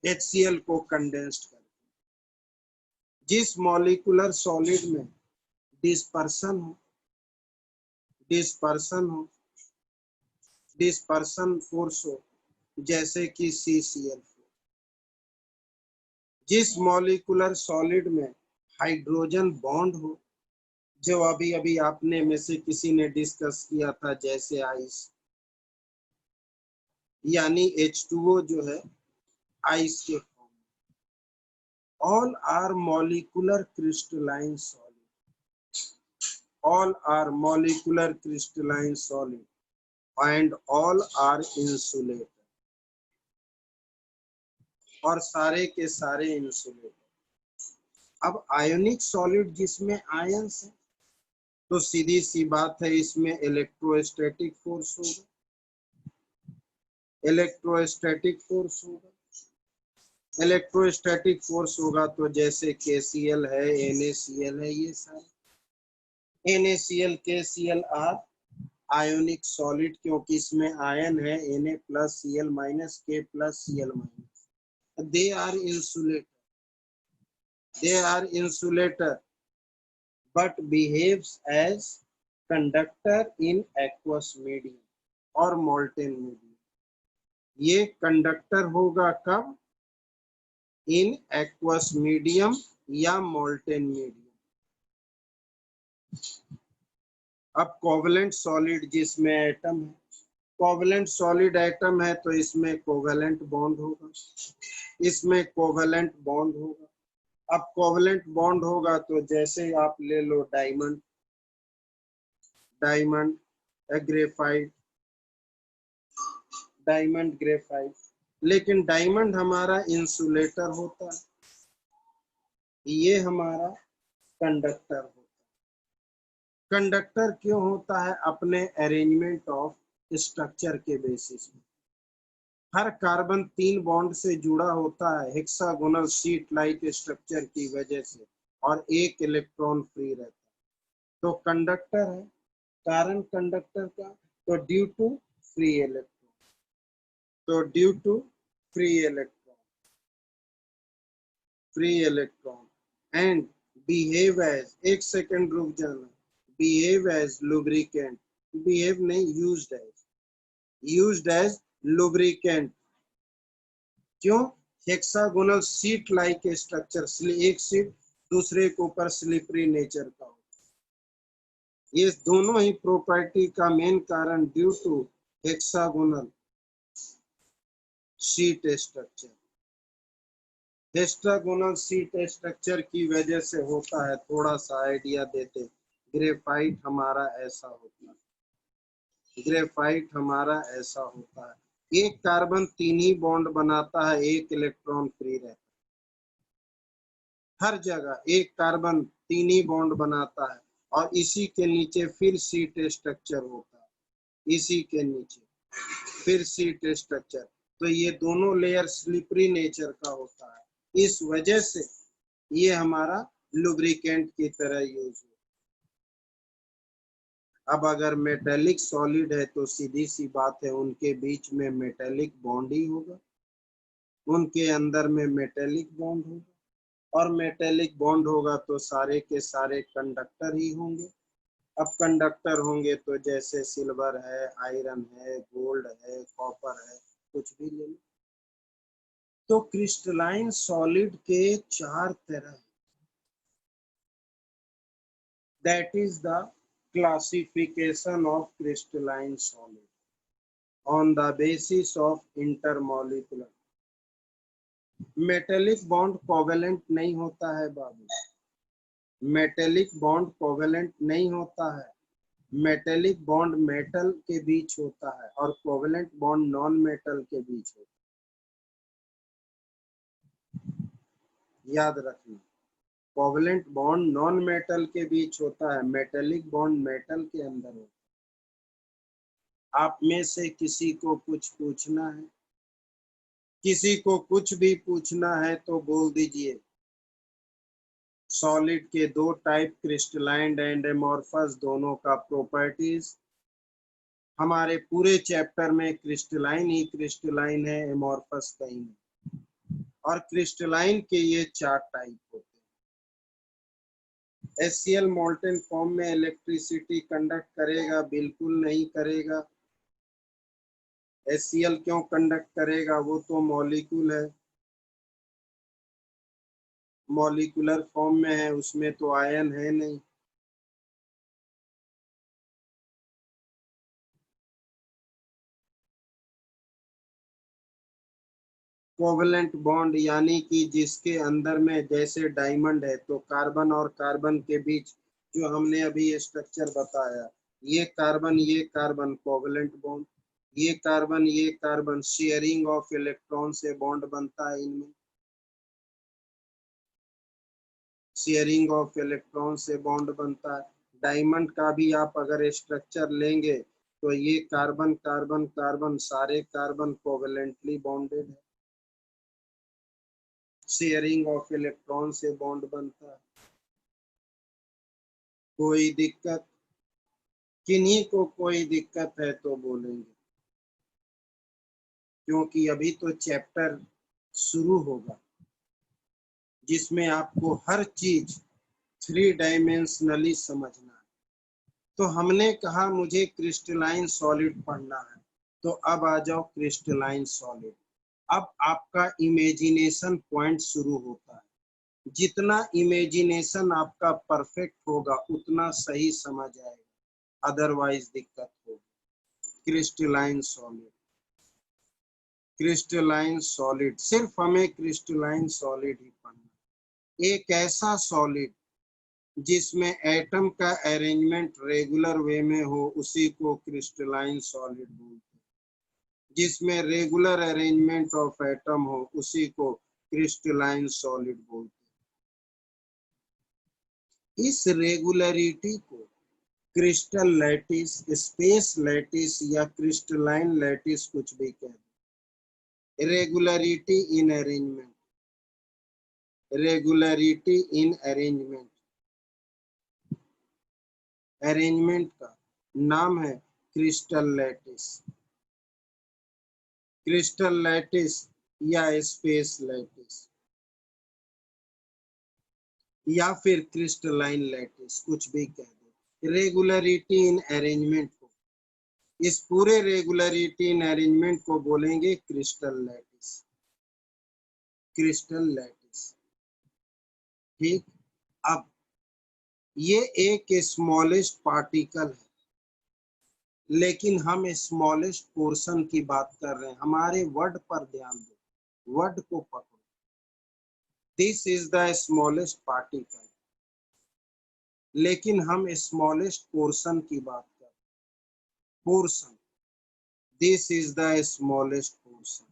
HCl को कंडेंस्ड कर। जिस मॉलिक्यूलर सॉलिड में डिस्पर्सन हो, डिस्पर्सन हो, डिस्पर्सन फोर्स हो, जैसे कि CCl। जिस मॉलिक्यूलर सॉलिड में हाइड्रोजन बॉन्ड हो, जो अभी अभी आपने में से किसी ने डिस्कस किया था, जैसे आइस, यानी H2O जो है आइस के form. All are molecular crystalline solid, all are molecular crystalline solid and all are insulator, और सारे के सारे इंसुलेटर। अब आयोनिक सॉलिड जिसमें आयंस है, तो सीधी सी बात है, इसमें इलेक्ट्रोस्टैटिक फोर्स होगा, इलेक्ट्रोस्टैटिक फोर्स होगा, इलेक्ट्रोस्टैटिक फोर्स होगा, तो जैसे KCl है, NaCl है, ये सारे NaCl KCl are ionic solid, क्योंकि इसमें आयन है, Na plus Cl minus K plus Cl minus, they are insulator, they are insulator but behaves as conductor in aqueous medium और molten medium। ये conductor होगा कब, इन aqueous medium या molten medium। अब covalent solid जिसमें atom है, covalent solid atom है, तो इसमें कोवेलेंट बॉन्ड होगा, इसमें कोवेलेंट बॉन्ड होगा। अब कोवेलेंट बॉन्ड होगा तो जैसे आप ले लो diamond, diamond graphite, diamond graphite, लेकिन डायमंड हमारा इंसुलेटर होता है, ये हमारा कंडक्टर होता है। कंडक्टर क्यों होता है, अपने अरेंजमेंट ऑफ स्ट्रक्चर के बेसिस में। हर कार्बन 3 बॉन्ड से जुड़ा होता है हेक्सागोनल शीट लाइक स्ट्रक्चर की वजह से, और एक इलेक्ट्रॉन फ्री रहता है, तो कंडक्टर है। कारण कंडक्टर का, तो ड्यू टू फ्री इलेक्ट्रॉन, तो due to free electron, free electron and behave as, एक सेकंड रुक जाना, बिहेव एज लुब्रिकेंट, बिहेव नहीं, used as, used as lubricant. क्यों, हेक्सागोनल शीट लाइक स्ट्रक्चर, एक शीट दूसरे के ऊपर स्लिपरी नेचर का हो, ये दोनों ही प्रॉपर्टी का मेन कारण due to hexagonal sheet structure, hexagonal sheet structure की वजह से होता है। थोड़ा सा आइडिया देते, ग्रेफाइट हमारा ऐसा होता है, ग्रेफाइट हमारा ऐसा होता है, एक कार्बन 3 ही बॉन्ड बनाता है, एक इलेक्ट्रॉन फ्री रहता है, हर जगह एक कार्बन 3 ही बॉन्ड बनाता है और इसी के नीचे फिर सीट स्ट्रक्चर होता है, इसी के नीचे फिर सीट स्ट्रक्चर। तो ये दोनों लेयर स्लिपरी नेचर का होता है, इस वजह से ये हमारा लुब्रिकेंट की तरह यूज हो। अब अगर मेटेलिक सॉलिड है तो सीधी सी बात है उनके बीच में मेटेलिक बॉन्ड ही होगा, उनके अंदर में मेटेलिक बॉन्ड होगा और मेटेलिक बॉन्ड होगा तो सारे के सारे कंडक्टर ही होंगे। अब कंडक्टर होंगे तो जैसे सिल्वर है, आयरन है, गोल्ड है, कॉपर है, कुछ भी ले लो। तो क्रिस्टलाइन सॉलिड के 4 तरह, that is the classification of crystalline solid on the basis of intermolecular। Metallic bond covalent नहीं होता है बाबू, मेटेलिक बॉन्ड कोवेलेंट नहीं होता है। मेटेलिक बॉन्ड मेटल के बीच होता है और कोवेलेंट बॉन्ड नॉन मेटल के बीच होता है, याद रखना। कोवेलेंट बॉन्ड नॉन मेटल के बीच होता है, मेटेलिक बॉन्ड मेटल के अंदर होता है। आप में से किसी को कुछ पूछना है, किसी को कुछ भी पूछना है तो बोल दीजिए। सॉलिड के 2 टाइप, क्रिस्टलाइन एंड एमोर्फस, दोनों का प्रॉपर्टीज। हमारे पूरे चैप्टर में क्रिस्टलाइन ही क्रिस्टलाइन है, एमोर्फस कहीं नहीं। और क्रिस्टलाइन के ये 4 टाइप होते हैं। HCl मोल्टेन फॉर्म में इलेक्ट्रिसिटी कंडक्ट करेगा? बिल्कुल नहीं करेगा। HCl क्यों कंडक्ट करेगा? वो तो मॉलिक्यूल है, मॉलिक्यूलर फॉर्म में है, उसमें तो आयन है नहीं। कोवेलेंट बॉन्ड यानी कि जिसके अंदर में जैसे डायमंड है तो कार्बन और कार्बन के बीच जो हमने अभी स्ट्रक्चर बताया, ये कार्बन कोवेलेंट बॉन्ड, ये कार्बन शेयरिंग ऑफ इलेक्ट्रॉन से बॉन्ड बनता है इनमें, शेयरिंग ऑफ इलेक्ट्रॉन से बॉन्ड बनता है। डायमंड का भी आप अगर स्ट्रक्चर लेंगे तो ये कार्बन कार्बन कार्बन सारे कार्बन कोवेलेंटली बॉन्डेड है, शेयरिंग ऑफ इलेक्ट्रॉन से बॉन्ड बनता है। कोई दिक्कत? किन्हीं को कोई दिक्कत है तो बोलेंगे, क्योंकि अभी तो चैप्टर शुरू होगा जिसमें आपको हर चीज 3 डायमेंशनली समझना है। तो हमने कहा मुझे क्रिस्टलाइन सॉलिड पढ़ना है, तो अब आ जाओ क्रिस्टलाइन सॉलिड। अब आपका इमेजिनेशन पॉइंट शुरू होता है। जितना इमेजिनेशन आपका परफेक्ट होगा उतना सही समझ आएगा, अदरवाइज दिक्कत होगी। क्रिस्टलाइन सॉलिड, क्रिस्टलाइन सॉलिड, सिर्फ हमें क्रिस्टलाइन सॉलिड ही पढ़ना। एक ऐसा सॉलिड जिसमें एटम का अरेंजमेंट रेगुलर वे में हो उसी को क्रिस्टलाइन सॉलिड बोलते हैं। जिसमें रेगुलर अरेंजमेंट ऑफ एटम हो उसी को क्रिस्टलाइन सॉलिड बोलते हैं। इस रेगुलरिटी को क्रिस्टल लैटिस, स्पेस लैटिस या क्रिस्टलाइन लैटिस कुछ भी कह दो। रेगुलरिटी इन अरेंजमेंट, रेगुलरिटी इन अरेंजमेंट, अरेंजमेंट का नाम है क्रिस्टल लैटिस, क्रिस्टल लैटिस या स्पेस लैटिस या फिर क्रिस्टलाइन लैटिस, कुछ भी कह दो। रेगुलरिटी इन अरेंजमेंट को, इस पूरे रेगुलरिटी इन अरेंजमेंट को बोलेंगे क्रिस्टल लैटिस, क्रिस्टल लैटिस। ठीक। अब ये एक स्मॉलेस्ट पार्टिकल है, लेकिन हम स्मॉलेस्ट पोर्शन की बात कर रहे हैं। हमारे वर्ड पर ध्यान दो, वर्ड को पकड़ो। This is the smallest particle, लेकिन हम स्मॉलेस्ट पोर्शन की बात कर रहे हैं। Portion, this is the smallest portion,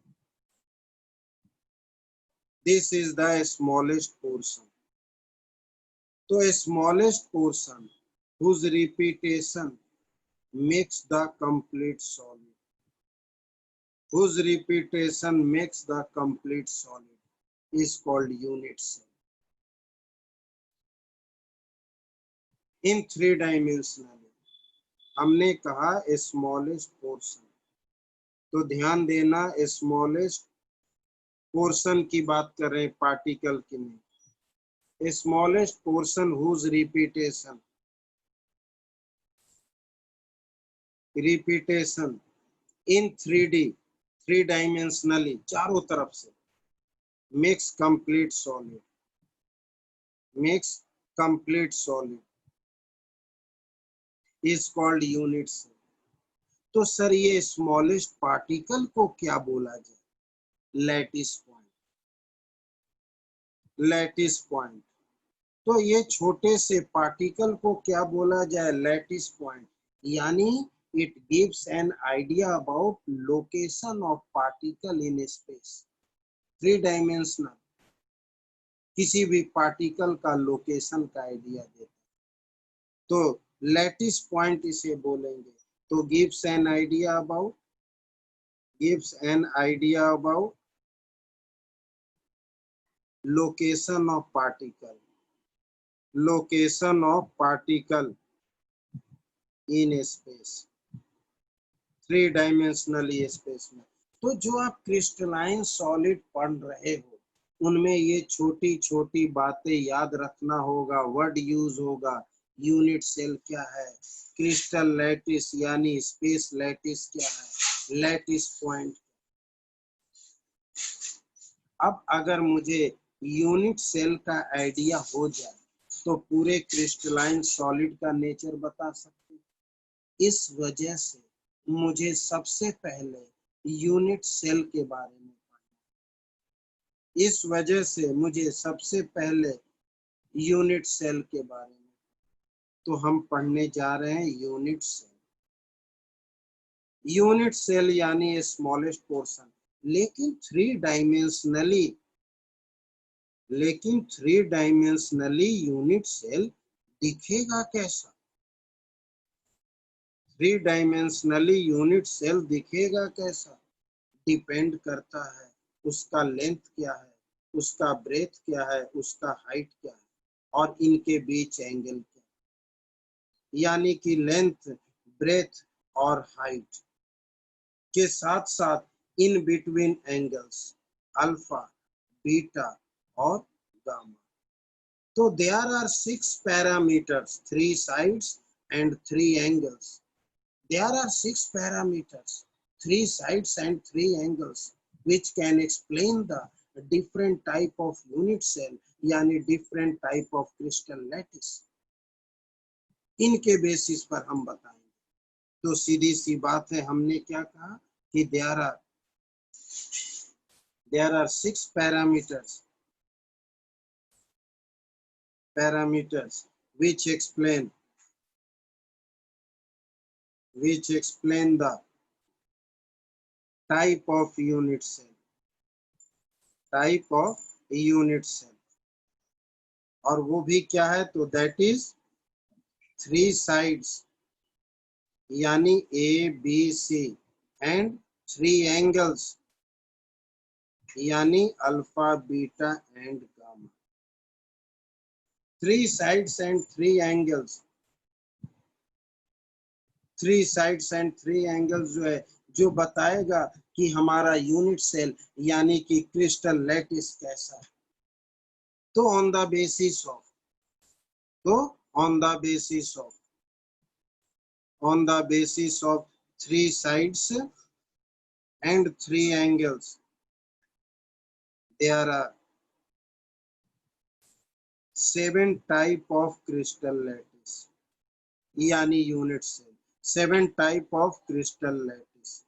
this is the smallest portion. तो smallest portion whose repetition makes the complete solid, whose repetition makes the complete solid is called unit cell. In three dimensionally हमने कहा smallest portion, तो ध्यान देना smallest portion की बात कर रहे हैं, पार्टिकल की नहीं। Smallest portion whose repetition in 3D three dimensionally चारों तरफ से makes complete solid, makes complete solid is called unit cell. तो सर ये स्मॉलेस्ट पार्टिकल को क्या बोला जाए? Lattice point, lattice point. तो ये छोटे से पार्टिकल को क्या बोला जाए? Lattice point. यानी it gives an idea about location of particle in space, three dimensional किसी भी पार्टिकल का लोकेशन का आइडिया देता है, तो लैटिस पॉइंट इसे बोलेंगे। तो gives an idea about, gives an idea about location of particle, location of particle in space, three dimensionally space में। तो जो आप क्रिस्टलाइन सॉलिड पढ़ रहे हो उनमें ये छोटी छोटी बातें याद रखना होगा, वर्ड यूज होगा। यूनिट सेल क्या है, क्रिस्टल लैटिस यानी स्पेस लैटिस क्या है, लैटिस पॉइंट। अब अगर मुझे यूनिट सेल का आइडिया हो जाए तो पूरे क्रिस्टलाइन सॉलिड का नेचर बता सकते। इस वजह से मुझे सबसे पहले यूनिट सेल के बारे में पढ़ना, इस वजह से मुझे सबसे पहले यूनिट सेल के बारे में, तो हम पढ़ने जा रहे हैं यूनिट सेल। यूनिट सेल यानी स्मॉलेस्ट पोर्शन, लेकिन थ्री डायमेंशनली यूनिट सेल दिखेगा कैसा? थ्री डायमेंशनली यूनिट सेल दिखेगा कैसा? डिपेंड करता है उसका लेंथ क्या है, उसका ब्रेथ क्या है, उसका हाइट क्या है और इनके बीच एंगल क्या है। यानी कि लेंथ, ब्रेथ और हाइट के साथ साथ in between angles alpha, beta और गामा। तो there are 6 parameters, 3 sides and 3 angles. There are 6 parameters, 3 sides and 3 angles, which can explain the different type of unit cell, यानी different type of crystal lattice. इनके basis पर हम बताएंगे। तो सीधी सी बात है, हमने क्या कहा कि there are 6 parameters which explain the type of unit cell, और वो भी क्या है? तो दैट इज 3 साइड्स यानी A B C and 3 angles यानी alpha, beta and gamma. 3 sides and 3 angles, 3 sides and 3 angles जो है, जो बताएगा कि हमारा यूनिट सेल यानी कि क्रिस्टल लैटिस कैसा है। तो on the basis of 3 sides and 3 angles, there are 7 type of crystal lattice यानी unit cell, 7 type of crystal lattice।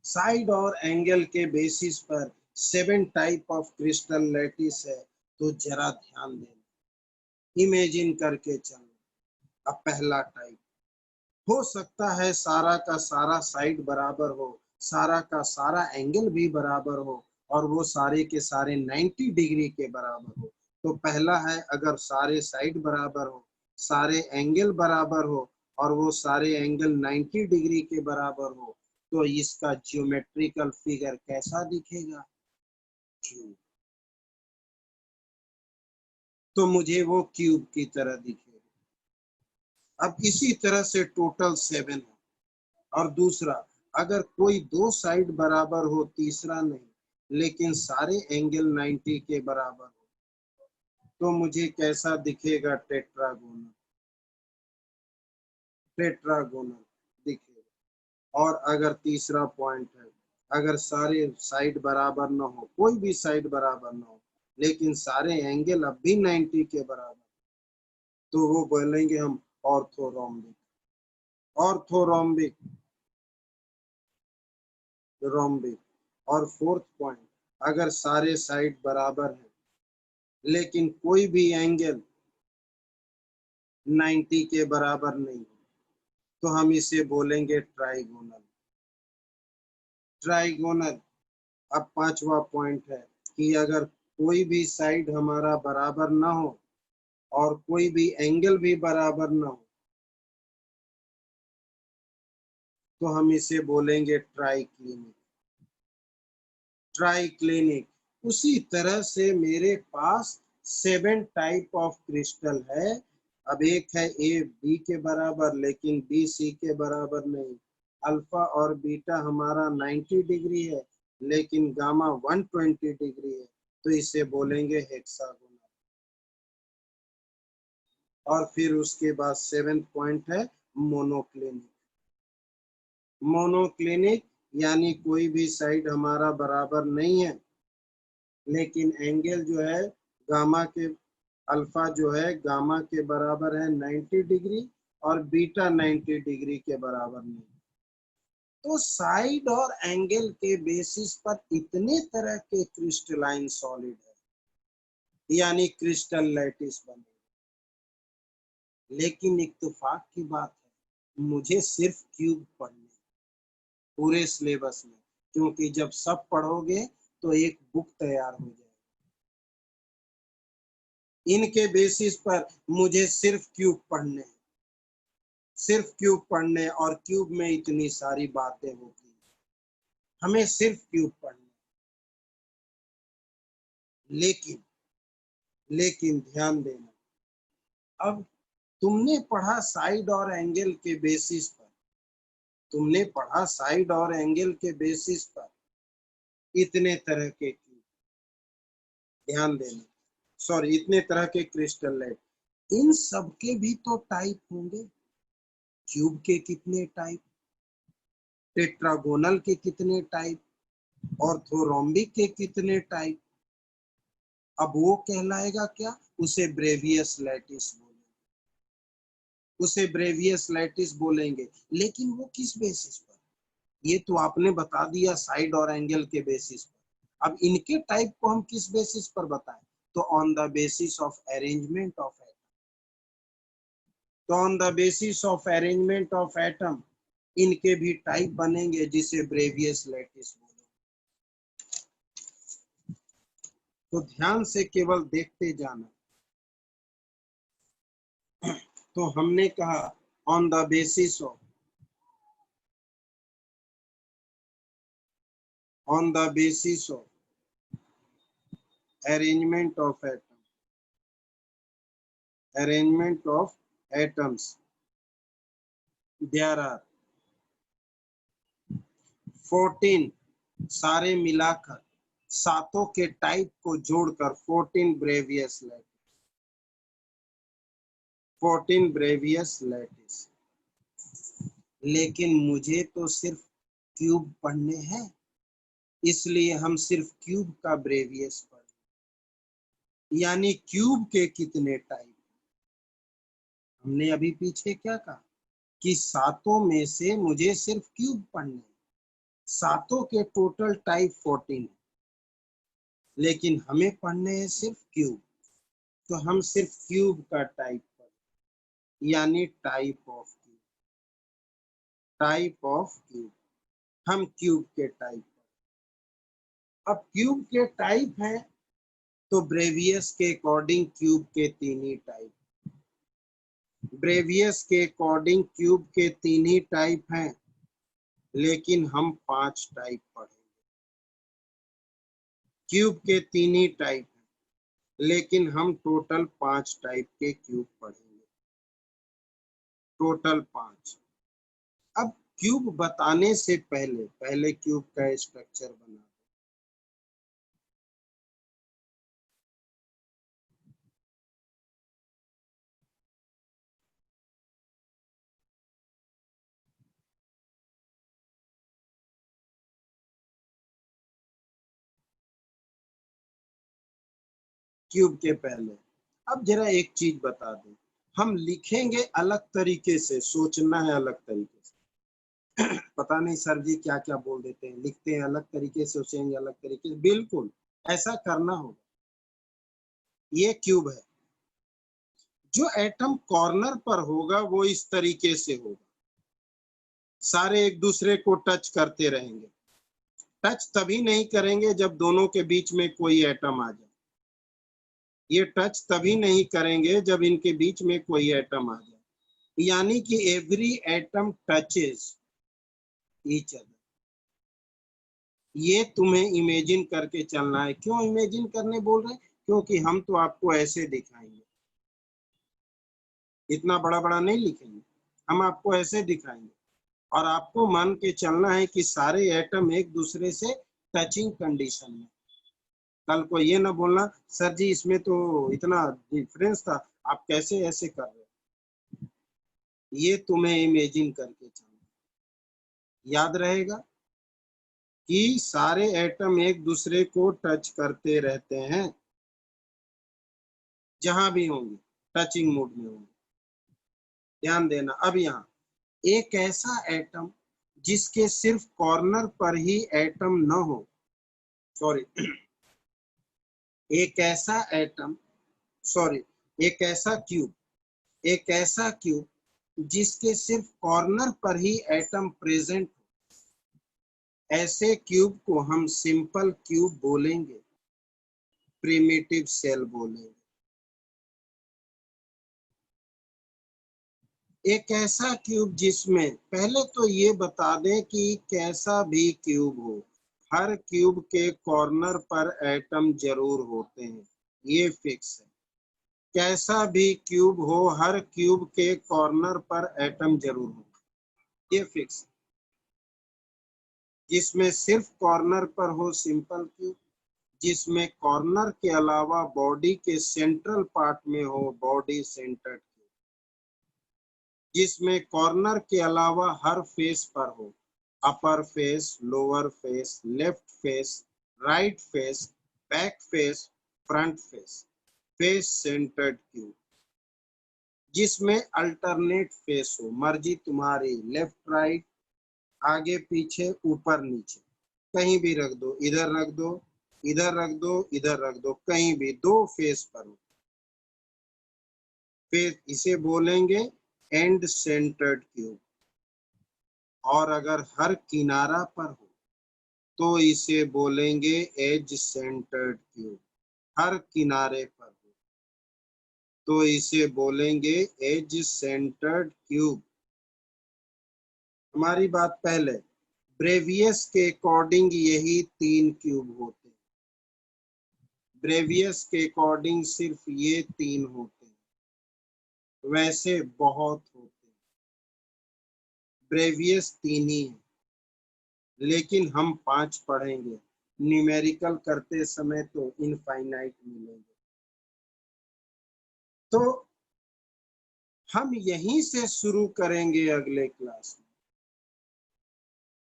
Side और एंगल के बेसिस पर 7 टाइप ऑफ क्रिस्टल लैटिस है। तो जरा ध्यान देना, इमेजिन करके चलो। अब पहला टाइप, हो सकता है सारा का सारा साइड बराबर हो, सारा का सारा एंगल भी बराबर हो, और वो सारे के सारे 90 डिग्री के बराबर हो। तो पहला है अगर सारे साइड बराबर हो, सारे एंगल बराबर हो और वो सारे एंगल 90 डिग्री के बराबर हो, तो इसका ज्योमेट्रिकल फिगर कैसा दिखेगा? क्यूब। तो मुझे वो क्यूब की तरह दिखेगा। अब इसी तरह से टोटल 7 है। और दूसरा, अगर कोई दो साइड बराबर हो, तीसरा नहीं, लेकिन सारे एंगल 90 के बराबर हो, तो मुझे कैसा दिखेगा? टेट्रागोनल। टेट्रागोनल दिखेगा। और अगर तीसरा पॉइंट है, अगर सारे साइड बराबर न हो, कोई भी साइड बराबर न हो, लेकिन सारे एंगल अब भी 90 के बराबर, तो वो बोलेंगे हम ऑर्थोरोम्बिक। Orthorhombic, rhombic. और फोर्थ पॉइंट, अगर सारे साइड बराबर हैं लेकिन कोई भी एंगल 90 के बराबर नहीं, तो हम इसे बोलेंगे ट्राइगोनल। ट्राइगोनल। अब पांचवा पॉइंट है कि अगर कोई भी साइड हमारा बराबर ना हो और कोई भी एंगल भी बराबर ना हो, तो हम इसे बोलेंगे ट्राइक्लिनिक। ट्राइक्लिनिक। उसी तरह से मेरे पास 7 टाइप ऑफ क्रिस्टल है। अब एक है ए बी के बराबर लेकिन बी सी के बराबर नहीं। अल्फा और बीटा हमारा 90 डिग्री है लेकिन गामा 120 डिग्री है, तो इसे बोलेंगे हेक्सागोनल। और फिर उसके बाद 7th पॉइंट है मोनोक्लिनिक। मोनोक्लिनिक यानी कोई भी साइड हमारा बराबर नहीं है लेकिन एंगल जो है गामा के, अल्फा जो है गामा के बराबर है 90 डिग्री और बीटा 90 डिग्री के बराबर नहीं। तो साइड और एंगल के बेसिस पर इतने तरह के क्रिस्टलाइन सॉलिड है, यानी क्रिस्टल लैटिस बने। लेकिन इत्तेफाक की बात है, मुझे सिर्फ क्यूब पढ़ने पूरे सिलेबस में, क्योंकि जब सब पढ़ोगे तो एक बुक तैयार हो जाएगी। इनके बेसिस पर मुझे सिर्फ क्यूब पढ़ने हैं, सिर्फ क्यूब पढ़ने, और क्यूब में इतनी सारी बातें होती हैं, हमें सिर्फ क्यूब पढ़ने। लेकिन लेकिन ध्यान देना, अब तुमने पढ़ा साइड और एंगल के बेसिस पर, तुमने पढ़ा साइड और एंगल के बेसिस पर इतने तरह के क्यूब, ध्यान देना, सॉरी, इतने तरह के क्रिस्टल, इन सब के भी तो टाइप होंगे। क्यूब के कितने टाइप, टेट्रागोनल के कितने टाइप, ऑर्थोरोम्बिक के कितने टाइप। अब वो कहलाएगा क्या? उसे ब्रेवियस लैटिस बोलेंगे, उसे ब्रेवियस लैटिस बोलेंगे। लेकिन वो किस बेसिस पर? ये तो आपने बता दिया साइड और एंगल के बेसिस पर। अब इनके टाइप को हम किस बेसिस पर बताएं? तो on the basis of arrangement of atom. तो on the basis of arrangement of atom इनके भी टाइप बनेंगे जिसे ब्रेवियस लैटिस बोलेंगे। तो ध्यान से केवल देखते जाना। तो हमने कहा on the basis of, on the basis of arrangement of atom, arrangement of atoms, there are 14, सारे मिलाकर सातों के टाइप को जोड़कर 14 ब्रेवियस लैटिस, 14 ब्रेवियस लैटिस। लेकिन मुझे तो सिर्फ क्यूब पढ़ने हैं, इसलिए हम सिर्फ क्यूब का ब्रेवियस पढ़ें। यानी क्यूब के कितने टाइप? हमने अभी पीछे क्या कहा कि सातों में से मुझे सिर्फ क्यूब पढ़ने, सातों के टोटल टाइप 14 है, लेकिन हमें पढ़ने हैं सिर्फ क्यूब। तो हम सिर्फ क्यूब का टाइप पढ़ें, यानी type of cube, type of cube, हम क्यूब के टाइप। अब क्यूब के टाइप हैं तो ब्रेवियस के अकॉर्डिंग क्यूब के तीन ही टाइप, ब्रेवियस के अकॉर्डिंग क्यूब के तीन ही टाइप हैं, लेकिन हम 5 टाइप पढ़ेंगे। क्यूब के तीन ही टाइप हैं, लेकिन हम टोटल 5 टाइप के क्यूब पढ़ेंगे, टोटल 5। अब क्यूब बताने से पहले क्यूब का स्ट्रक्चर बना। क्यूब के पहले अब जरा एक चीज बता दें, हम लिखेंगे अलग तरीके से, सोचना है अलग तरीके से। पता नहीं सर जी क्या क्या बोल देते हैं, लिखते हैं अलग तरीके से, सोचेंगे अलग तरीके से, बिल्कुल ऐसा करना होगा। ये क्यूब है, जो एटम कॉर्नर पर होगा वो इस तरीके से होगा, सारे एक दूसरे को टच करते रहेंगे। टच तभी नहीं करेंगे जब दोनों के बीच में कोई एटम आ जाए, ये टच तभी नहीं करेंगे जब इनके बीच में कोई एटम आ जाए, यानी कि every atom touches each other. ये तुम्हें इमेजिन करके चलना है। क्यों इमेजिन करने बोल रहे हैं? क्योंकि हम तो आपको ऐसे दिखाएंगे, इतना बड़ा बड़ा नहीं लिखेंगे, हम आपको ऐसे दिखाएंगे, और आपको मान के चलना है कि सारे एटम एक दूसरे से टचिंग कंडीशन में। कल को ये ना बोलना सर जी इसमें तो इतना डिफरेंस था, आप कैसे ऐसे कर रहे हो। ये तुम्हें इमेजिन करके चलना, याद रहेगा कि सारे एटम एक दूसरे को टच करते रहते हैं, जहां भी होंगे टचिंग मोड में होंगे। ध्यान देना। अब यहाँ एक ऐसा एटम जिसके सिर्फ कॉर्नर पर ही एटम न हो, सॉरी, एक ऐसा एटम, सॉरी, एक ऐसा क्यूब जिसके सिर्फ कॉर्नर पर ही एटम प्रेजेंट हो, ऐसे क्यूब को हम सिंपल क्यूब बोलेंगे, प्रिमिटिव सेल बोलेंगे। एक ऐसा क्यूब जिसमें, पहले तो ये बता दें कि कैसा भी क्यूब हो, हर क्यूब के कॉर्नर पर एटम जरूर होते हैं, ये फिक्स है। कैसा भी क्यूब हो, हर क्यूब के कॉर्नर पर एटम जरूर हो, ये फिक्स है। जिसमें सिर्फ कॉर्नर पर हो सिंपल क्यूब, जिसमें कॉर्नर के अलावा बॉडी के सेंट्रल पार्ट में हो बॉडी सेंटर्ड क्यूब, जिसमें कॉर्नर के अलावा हर फेस पर हो, अपर face, lower face, left face, right face, back face, front face, face centred cube, जिसमें अल्टरनेट फेस हो, मर्जी तुम्हारी, लेफ्ट राइट, आगे पीछे, ऊपर नीचे, कहीं भी रख दो, इधर रख दो, इधर रख दो, इधर रख दो, कहीं भी दो फेस पर हो, फिर इसे बोलेंगे एंड सेंटर्ड क्यूब। और अगर हर किनारा पर हो तो इसे बोलेंगे एज सेंटर्ड क्यूब। हर किनारे पर हो तो इसे बोलेंगे एज सेंटर्ड क्यूब। हमारी बात पहले, ब्रेवियस के अकॉर्डिंग यही 3 क्यूब होते हैं, ब्रेवियस के अकॉर्डिंग सिर्फ ये 3 होते हैं, वैसे बहुत होते हैं, ब्रेवियस 3 ही है, लेकिन हम 5 पढ़ेंगे, न्यूमेरिकल करते समय तो इनफाइनाइट मिलेंगे। तो हम यहीं से शुरू करेंगे अगले क्लास में,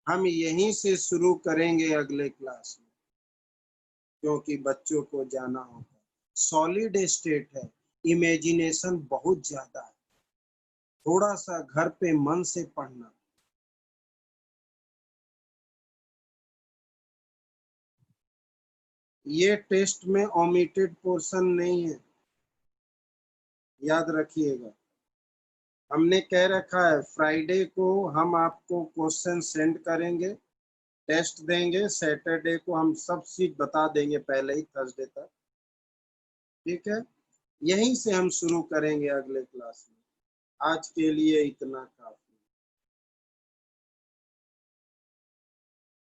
हम यहीं से शुरू करेंगे अगले क्लास में, क्योंकि बच्चों को जाना होगा। सॉलिड स्टेट है, इमेजिनेशन बहुत ज्यादा है, थोड़ा सा घर पे मन से पढ़ना। ये टेस्ट में ओमिटेड पोर्शन नहीं है, याद रखिएगा। हमने कह रखा है फ्राइडे को हम आपको क्वेश्चन सेंड करेंगे, टेस्ट देंगे। सैटरडे को हम सब सीट बता देंगे पहले ही, थर्सडे तक। ठीक है, यहीं से हम शुरू करेंगे अगले क्लास में। आज के लिए इतना काफी।